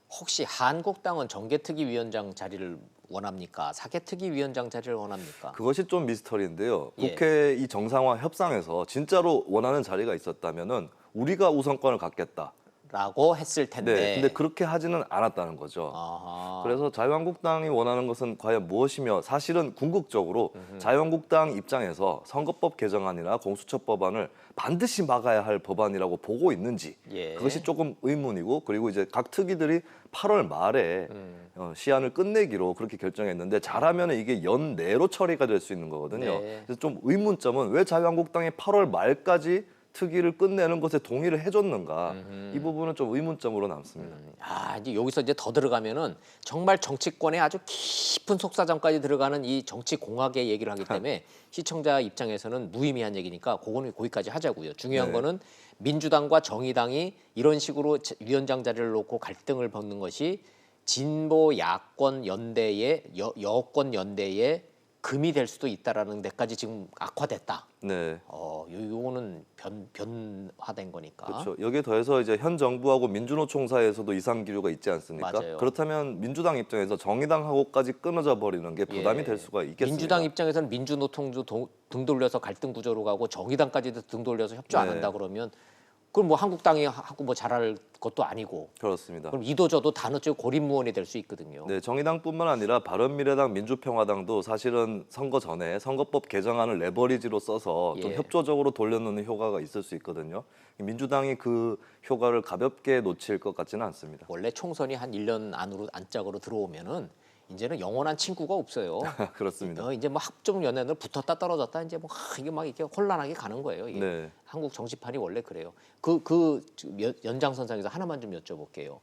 Speaker 1: 혹시 한국당은 정개특위위원장 자리를 원합니까? 사개특위위원장 자리를 원합니까?
Speaker 12: 그것이 좀 미스터리인데요.
Speaker 1: 예.
Speaker 12: 국회 이 정상화 협상에서 진짜로 원하는 자리가 있었다면은 우리가 우선권을 갖겠다.
Speaker 1: 라고 했을 텐데.
Speaker 12: 네, 근데 그렇게 하지는 않았다는 거죠.
Speaker 1: 아하.
Speaker 12: 그래서 자유한국당이 원하는 것은 과연 무엇이며 사실은 궁극적으로 자유한국당 입장에서 선거법 개정안이나 공수처법안을 반드시 막아야 할 법안이라고 보고 있는지 그것이 조금 의문이고 그리고 이제 각 특위들이 8월 말에 시한을 끝내기로 그렇게 결정했는데 잘하면 이게 연내로 처리가 될 수 있는 거거든요. 그래서 좀 의문점은 왜 자유한국당이 8월 말까지 특위를 끝내는 것에 동의를 해줬는가 이 부분은 좀 의문점으로 남습니다.
Speaker 1: 이제 여기서 이제 더 들어가면은 정말 정치권의 아주 깊은 속사정까지 들어가는 이 정치 공학의 얘기를 하기 때문에 시청자 입장에서는 무의미한 얘기니까 그거는 거기까지 하자고요. 중요한 거는 민주당과 정의당이 이런 식으로 위원장 자리를 놓고 갈등을 벗는 것이 진보 야권 연대의 여권 연대의 금이 될 수도 있다라는 데까지 지금 악화됐다.
Speaker 12: 네.
Speaker 1: 요거는 변화된 거니까.
Speaker 12: 그렇죠. 여기에 더해서 이제 현 정부하고 민주노총 사이에서도 이상 기류가 있지 않습니까?
Speaker 1: 맞아요.
Speaker 12: 그렇다면 민주당 입장에서 정의당하고까지 끊어져 버리는 게 부담이 될 수가 있겠습니다.
Speaker 1: 민주당 입장에서는 민주노총도 등 돌려서 갈등 구조로 가고 정의당까지도 등 돌려서 협조 안 한다 그러면 그럼 뭐 한국당이 하고 뭐 잘할 것도 아니고.
Speaker 12: 그렇습니다.
Speaker 1: 그럼 이도저도 단어적 고립무원이 될 수 있거든요.
Speaker 12: 네, 정의당뿐만 아니라 바른미래당, 민주평화당도 사실은 선거 전에 선거법 개정안을 레버리지로 써서 좀 협조적으로 돌려놓는 효과가 있을 수 있거든요. 민주당이 그 효과를 가볍게 놓칠 것 같지는 않습니다.
Speaker 1: 원래 총선이 한 1년 안짝으로 들어오면은 이제는 영원한 친구가 없어요.
Speaker 12: 그렇습니다.
Speaker 1: 이제 뭐 합종 연애는 붙었다 떨어졌다 이제 뭐 이게 막 이렇게 혼란하게 가는 거예요. 이게.
Speaker 12: 네.
Speaker 1: 한국 정치판이 원래 그래요. 연장선상에서 하나만 좀 여쭤볼게요.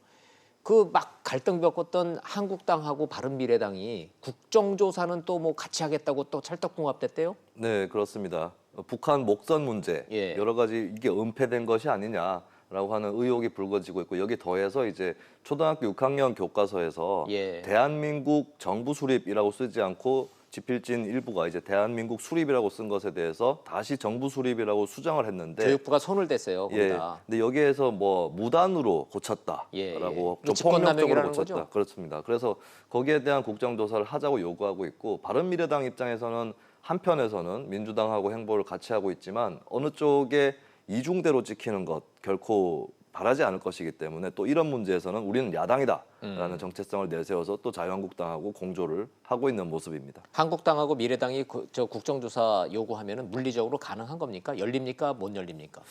Speaker 1: 그 막 갈등 겪었던 한국당하고 바른미래당이 국정조사는 또 뭐 같이 하겠다고 또 찰떡궁합됐대요?
Speaker 12: 네, 그렇습니다. 북한 목선 문제 여러 가지 이게 은폐된 것이 아니냐라고 하는 의혹이 불거지고 있고 여기 더해서 이제 초등학교 6학년 교과서에서 대한민국 정부 수립이라고 쓰지 않고 지필진 일부가 이제 대한민국 수립이라고 쓴 것에 대해서 다시 정부 수립이라고 수정을 했는데
Speaker 1: 교육부가 손을 댔어요. 거기다.
Speaker 12: 근데 여기에서 뭐 무단으로 고쳤다라고 좀 폭력적으로 고쳤다.
Speaker 1: 거죠?
Speaker 12: 그렇습니다. 그래서 거기에 대한 국정조사를 하자고 요구하고 있고 바른미래당 입장에서는 한편에서는 민주당하고 행보를 같이 하고 있지만 어느 쪽에 이중대로 찍히는 것 결코 바라지 않을 것이기 때문에 또 이런 문제에서는 우리는 야당이다라는 정체성을 내세워서 또 자유한국당하고 공조를 하고 있는 모습입니다.
Speaker 1: 한국당하고 미래당이 저 국정조사 요구하면은 물리적으로 가능한 겁니까? 열립니까? 못 열립니까?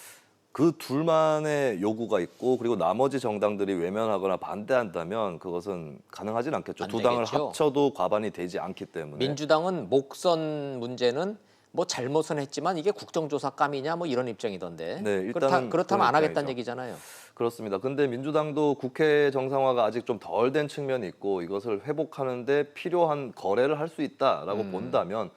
Speaker 12: 그 둘만의 요구가 있고 그리고 나머지 정당들이 외면하거나 반대한다면 그것은 가능하진 않겠죠. 두 당을 합쳐도 과반이 되지 않기 때문에.
Speaker 1: 민주당은 목선 문제는 뭐 잘못은 했지만 이게 국정조사감이냐 뭐 이런 입장이던데.
Speaker 12: 네, 일단은
Speaker 1: 그렇다면 안 하겠다는 얘기잖아요.
Speaker 12: 그렇습니다. 근데 민주당도 국회 정상화가 아직 좀 덜 된 측면이 있고 이것을 회복하는데 필요한 거래를 할 수 있다라고 본다면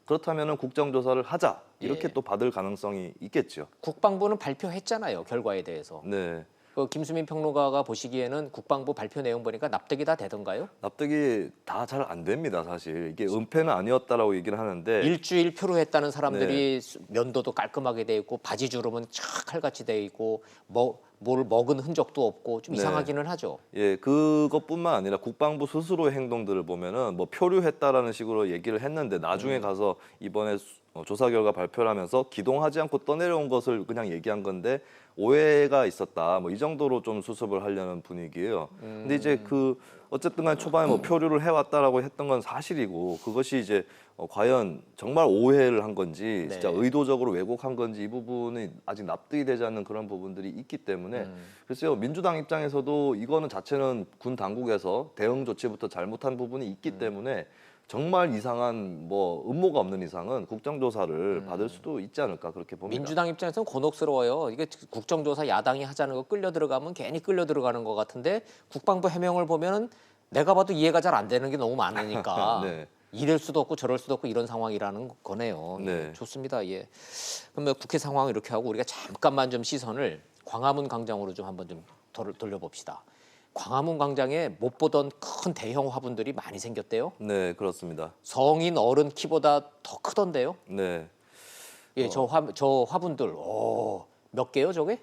Speaker 12: 그렇다면은 국정조사를 하자 이렇게 또 받을 가능성이 있겠죠.
Speaker 1: 국방부는 발표했잖아요. 결과에 대해서.
Speaker 12: 네.
Speaker 1: 김수민 평론가가 보시기에는 국방부 발표 내용 보니까 납득이 다 되던가요?
Speaker 12: 납득이 다 잘 안 됩니다. 사실 이게 은폐는 아니었다라고 얘기를 하는데
Speaker 1: 일주일 표로했다는 사람들이 면도도 깔끔하게 돼 있고 바지 주름은 촥 칼같이 돼 있고 뭘 먹은 흔적도 없고 좀 이상하기는 하죠.
Speaker 12: 예, 그것뿐만 아니라 국방부 스스로의 행동들을 보면은 뭐 표류했다라는 식으로 얘기를 했는데 나중에 가서 이번에 조사 결과 발표를 하면서 기동하지 않고 떠내려온 것을 그냥 얘기한 건데 오해가 있었다. 뭐 이 정도로 좀 수습을 하려는 분위기예요. 근데 이제 어쨌든 간 초반에 뭐 표류를 해왔다라고 했던 건 사실이고 그것이 이제 과연 정말 오해를 한 건지 진짜 의도적으로 왜곡한 건지 이 부분이 아직 납득이 되지 않는 그런 부분들이 있기 때문에 글쎄요 민주당 입장에서도 이거는 자체는 군 당국에서 대응 조치부터 잘못한 부분이 있기 때문에 정말 이상한 뭐 음모가 없는 이상은 국정조사를 받을 수도 있지 않을까 그렇게 봅니다.
Speaker 1: 민주당 입장에서는 곤혹스러워요. 이게 국정조사 야당이 하자는 거 끌려 들어가면 괜히 끌려 들어가는 것 같은데 국방부 해명을 보면은 내가 봐도 이해가 잘 안 되는 게 너무 많으니까
Speaker 12: 네.
Speaker 1: 이럴 수도 없고 저럴 수도 없고 이런 상황이라는 거네요.
Speaker 12: 네.
Speaker 1: 예, 좋습니다. 예. 그러면 국회 상황을 이렇게 하고 우리가 잠깐만 좀 시선을 광화문 광장으로 좀 한번 좀 돌려봅시다. 광화문 광장에 못 보던 큰 대형 화분들이 많이 생겼대요.
Speaker 12: 네, 그렇습니다.
Speaker 1: 성인 어른 키보다 더 크던데요.
Speaker 12: 네.
Speaker 1: 예, 저 화분들 몇 개요, 저게?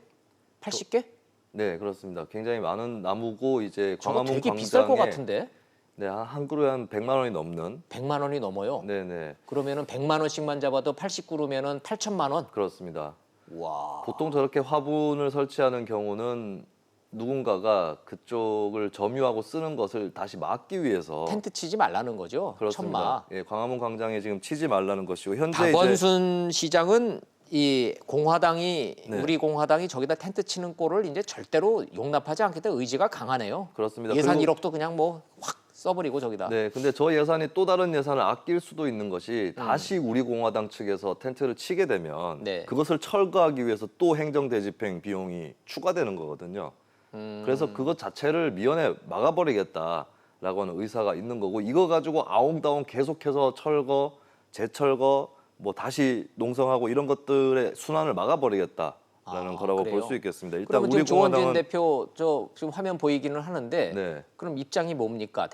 Speaker 1: 80개?
Speaker 12: 네, 그렇습니다. 굉장히 많은 나무고 이제
Speaker 1: 저거
Speaker 12: 광화문
Speaker 1: 되게 비쌀 것
Speaker 12: 광장에
Speaker 1: 같은데.
Speaker 12: 네, 한 그루에 한 100만 원이 넘는
Speaker 1: 100만 원이 넘어요.
Speaker 12: 네, 네.
Speaker 1: 그러면은 100만 원씩만 잡아도 80그루면은 8천만 원.
Speaker 12: 그렇습니다.
Speaker 1: 와.
Speaker 12: 보통 저렇게 화분을 설치하는 경우는 누군가가 그쪽을 점유하고 쓰는 것을 다시 막기 위해서
Speaker 1: 텐트 치지 말라는 거죠.
Speaker 12: 그렇습니다.
Speaker 1: 천막.
Speaker 12: 예, 광화문 광장에 지금 치지 말라는 것이고 현재 이제
Speaker 1: 박원순 시장은 이 공화당이
Speaker 12: 네.
Speaker 1: 우리 공화당이 저기다 텐트 치는 꼴을 이제 절대로 용납하지 않겠다 의지가 강하네요.
Speaker 12: 그렇습니다.
Speaker 1: 예산
Speaker 12: 그리고
Speaker 1: 1억도 그냥 뭐 확 써버리고 저기다.
Speaker 12: 네, 근데 저 예산이 또 다른 예산을 아낄 수도 있는 것이 다시 우리 공화당 측에서 텐트를 치게 되면
Speaker 1: 네.
Speaker 12: 그것을 철거하기 위해서 또 행정대집행 비용이 추가되는 거거든요. 그래서 그것 자체를 미연에 막아버리겠다라고 하는 의사가 있는 거고 이거 가지고 아웅다웅 계속해서 철거, 재철거, 뭐 다시 농성하고 이런 것들의 순환을 막아버리겠다라는 거라고 볼
Speaker 1: 그래요?
Speaker 12: 수 있겠습니다. 일단
Speaker 1: 그러면
Speaker 12: 우리
Speaker 1: 지금 조원진
Speaker 12: 공화당은
Speaker 1: 대표 저 지금 화면 보이기는 하는데
Speaker 12: 네.
Speaker 1: 그럼 입장이 뭡니까?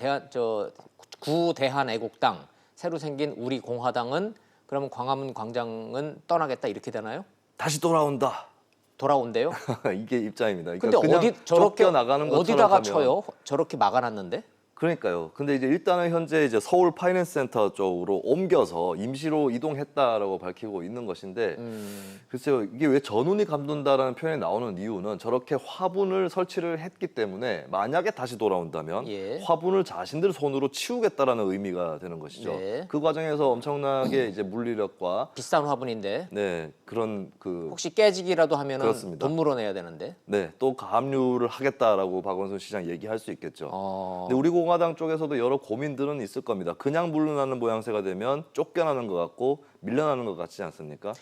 Speaker 1: 구대한애국당 새로 생긴 우리 공화당은 그러면 광화문 광장은 떠나겠다 이렇게 되나요?
Speaker 12: 다시 돌아온다.
Speaker 1: 돌아온대요?
Speaker 12: 이게 입장입니다. 그러니까
Speaker 1: 근데
Speaker 12: 그냥
Speaker 1: 어디 저렇게
Speaker 12: 쫓겨나가는 것처럼
Speaker 1: 어디다가
Speaker 12: 하면
Speaker 1: 쳐요? 저렇게 막아놨는데?
Speaker 12: 그러니까요. 근데 이제 일단은 현재 이제 서울 파이낸스 센터 쪽으로 옮겨서 임시로 이동했다라고 밝히고 있는 것인데 글쎄요. 이게 왜 전운이 감돈다라는 표현이 나오는 이유는 저렇게 화분을 설치를 했기 때문에 만약에 다시 돌아온다면
Speaker 1: 예.
Speaker 12: 화분을 자신들 손으로 치우겠다라는 의미가 되는 것이죠.
Speaker 1: 네.
Speaker 12: 그 과정에서 엄청나게 이제 물리력과
Speaker 1: 비싼 화분인데
Speaker 12: 네, 그런 그
Speaker 1: 혹시 깨지기라도 하면은
Speaker 12: 그렇습니다.
Speaker 1: 돈 물어내야 되는데.
Speaker 12: 네, 또 가압류를 하겠다라고 박원순 시장 얘기할 수 있겠죠. 근데 우리 공화당 쪽에서도 여러 고민들은 있을 겁니다. 그냥 물러나는 모양새가 되면 쫓겨나는 것 같고 밀려나는 것 같지 않습니까?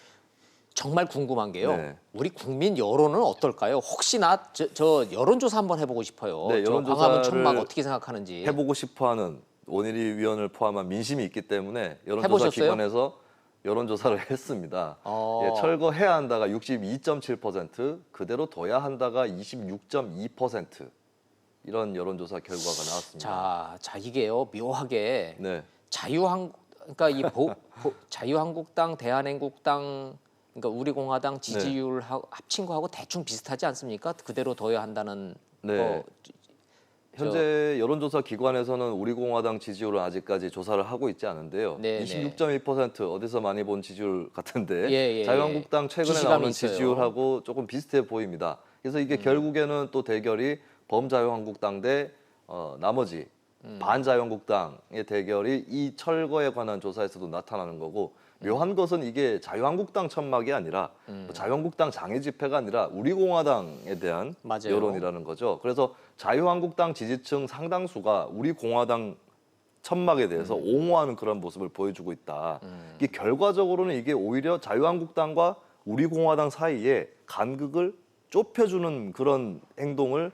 Speaker 1: 정말 궁금한 게요.
Speaker 12: 네.
Speaker 1: 우리 국민 여론은 어떨까요? 혹시나 저 여론조사 한번 해보고 싶어요.
Speaker 12: 네,
Speaker 1: 저
Speaker 12: 여론조사를
Speaker 1: 광화문 천막 어떻게 생각하는지.
Speaker 12: 해보고 싶어하는 원일이 위원을 포함한 민심이 있기 때문에 여론조사
Speaker 1: 해보셨어요?
Speaker 12: 기관에서 여론조사를 했습니다. 예, 철거해야 한다가 62.7%, 그대로 둬야 한다가 26.2%. 이런 여론조사 결과가 나왔습니다.
Speaker 1: 자 이게요 묘하게
Speaker 12: 네,
Speaker 1: 그러니까 이 자유한국당, 대한민국당, 그러니까 우리 공화당 지지율 합친 거하고 대충 비슷하지 않습니까? 그대로 둬야 한다는
Speaker 12: 네.
Speaker 1: 거.
Speaker 12: 현재 여론조사 기관에서는 우리 공화당 지지율을 아직까지 조사를 하고 있지 않은데요.
Speaker 1: 네,
Speaker 12: 26.1% 어디서 많이 본 지지율 같은데
Speaker 1: 예.
Speaker 12: 자유한국당 최근에
Speaker 1: 기시감이
Speaker 12: 나오는
Speaker 1: 있어요.
Speaker 12: 지지율하고 조금 비슷해 보입니다. 그래서 이게 결국에는 또 대결이 범자유한국당 대 나머지 반자유한국당의 대결이 이 철거에 관한 조사에서도 나타나는 거고 묘한 것은 이게 자유한국당 천막이 아니라 뭐 자유한국당 장애 집회가 아니라 우리 공화당에 대한
Speaker 1: 맞아요.
Speaker 12: 여론이라는 거죠. 그래서 자유한국당 지지층 상당수가 우리 공화당 천막에 대해서 옹호하는 그런 모습을 보여주고 있다. 이게 결과적으로는 이게 오히려 자유한국당과 우리 공화당 사이에 간극을 좁혀주는 그런 행동을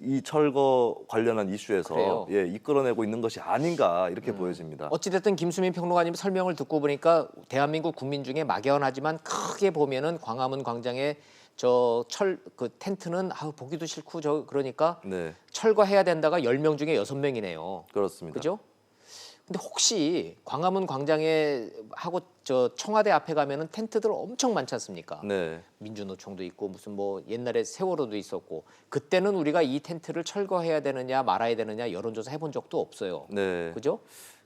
Speaker 12: 이 철거 관련한 이슈에서
Speaker 1: 그래요.
Speaker 12: 예, 이끌어내고 있는 것이 아닌가 이렇게 보여집니다.
Speaker 1: 어찌됐든 김수민 평론가님 설명을 듣고 보니까 대한민국 국민 중에 막연하지만 크게 보면은 광화문 광장에 그 텐트는 보기도 싫고 그러니까
Speaker 12: 네,
Speaker 1: 철거해야 된다가 10명 중에 6명이네요.
Speaker 12: 그렇습니다.
Speaker 1: 그죠? 근데 혹시 광화문 광장에 하고 청와대 앞에 가면은 텐트들 엄청 많지 않습니까?
Speaker 12: 네,
Speaker 1: 민주노총도 있고 무슨 뭐 옛날에 세월호도 있었고 그때는 우리가 이 텐트를 철거해야 되느냐 말아야 되느냐 여론조사 해본 적도 없어요.
Speaker 12: 네,
Speaker 1: 그죠?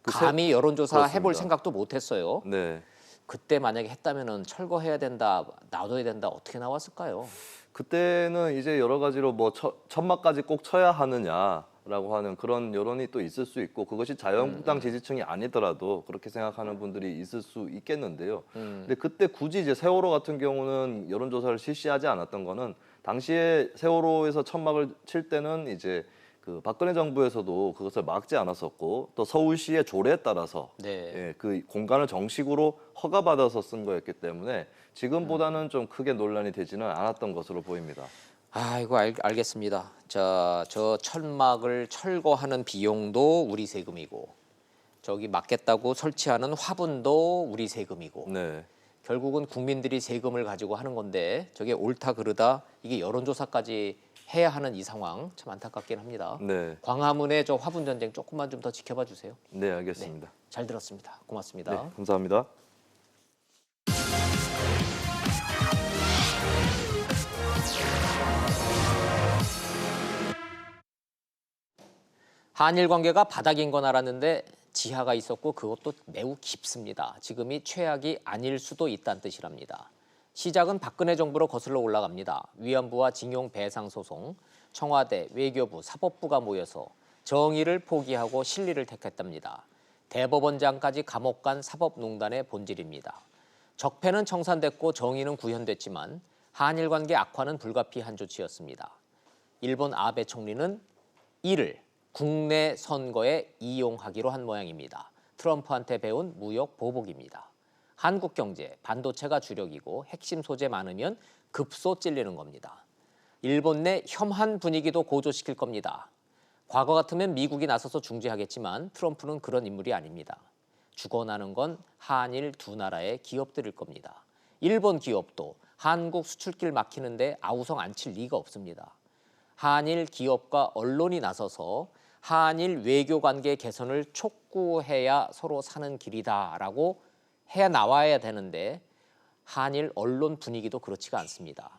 Speaker 1: 감히 여론조사
Speaker 12: 그렇습니다.
Speaker 1: 해볼 생각도 못했어요.
Speaker 12: 네.
Speaker 1: 그때 만약에 했다면은 철거해야 된다, 놔둬야 된다 어떻게 나왔을까요?
Speaker 12: 그때는 이제 여러 가지로 뭐 천막까지 꼭 쳐야 하느냐라고 하는 그런 여론이 또 있을 수 있고 그것이 자유한국당 지지층이 아니더라도 그렇게 생각하는 분들이 있을 수 있겠는데요. 근데 그때 굳이 이제 세월호 같은 경우는 여론조사를 실시하지 않았던 거는 당시에 세월호에서 천막을 칠 때는 이제 그 박근혜 정부에서도 그것을 막지 않았었고 또 서울시의 조례에 따라서
Speaker 1: 네.
Speaker 12: 예, 그 공간을 정식으로 허가받아서 쓴 거였기 때문에 지금보다는 좀 크게 논란이 되지는 않았던 것으로 보입니다.
Speaker 1: 아이고 알겠습니다. 저 천막을 철거하는 비용도 우리 세금이고 저기 막겠다고 설치하는 화분도 우리 세금이고
Speaker 12: 네.
Speaker 1: 결국은 국민들이 세금을 가지고 하는 건데 저게 옳다 그르다 이게 여론조사까지 해야 하는 이 상황 참 안타깝긴 합니다.
Speaker 12: 네.
Speaker 1: 광화문의 저 화분 전쟁 조금만 좀 더 지켜봐 주세요.
Speaker 12: 네, 알겠습니다.
Speaker 1: 잘 들었습니다. 고맙습니다.
Speaker 12: 네, 감사합니다.
Speaker 1: 한일 관계가 바닥인 건 알았는데 지하가 있었고 그것도 매우 깊습니다. 지금이 최악이 아닐 수도 있다는 뜻이랍니다. 시작은 박근혜 정부로 거슬러 올라갑니다. 위안부와 징용 배상 소송, 청와대, 외교부, 사법부가 모여서 정의를 포기하고 실리를 택했답니다. 대법원장까지 감옥 간 사법농단의 본질입니다. 적폐는 청산됐고 정의는 구현됐지만 한일 관계 악화는 불가피한 조치였습니다. 일본 아베 총리는 이를 국내 선거에 이용하기로 한 모양입니다. 트럼프한테 배운 무역 보복입니다. 한국 경제, 반도체가 주력이고 핵심 소재 많으면 급소 찔리는 겁니다. 일본 내 혐한 분위기도 고조시킬 겁니다. 과거 같으면 미국이 나서서 중재하겠지만 트럼프는 그런 인물이 아닙니다. 죽어나는 건 한일 두 나라의 기업들일 겁니다. 일본 기업도 한국 수출길 막히는데 아우성 안 칠 리가 없습니다. 한일 기업과 언론이 나서서 한일 외교관계 개선을 촉구해야 서로 사는 길이다라고 해야 나와야 되는데 한일 언론 분위기도 그렇지가 않습니다.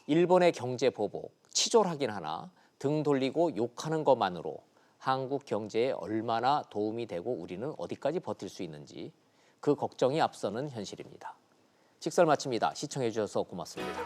Speaker 1: 일본의 경제 보복, 치졸하긴 하나 등 돌리고 욕하는 것만으로 한국 경제에 얼마나 도움이 되고 우리는 어디까지 버틸 수 있는지 그 걱정이 앞서는 현실입니다. 직설 마칩니다. 시청해 주셔서 고맙습니다.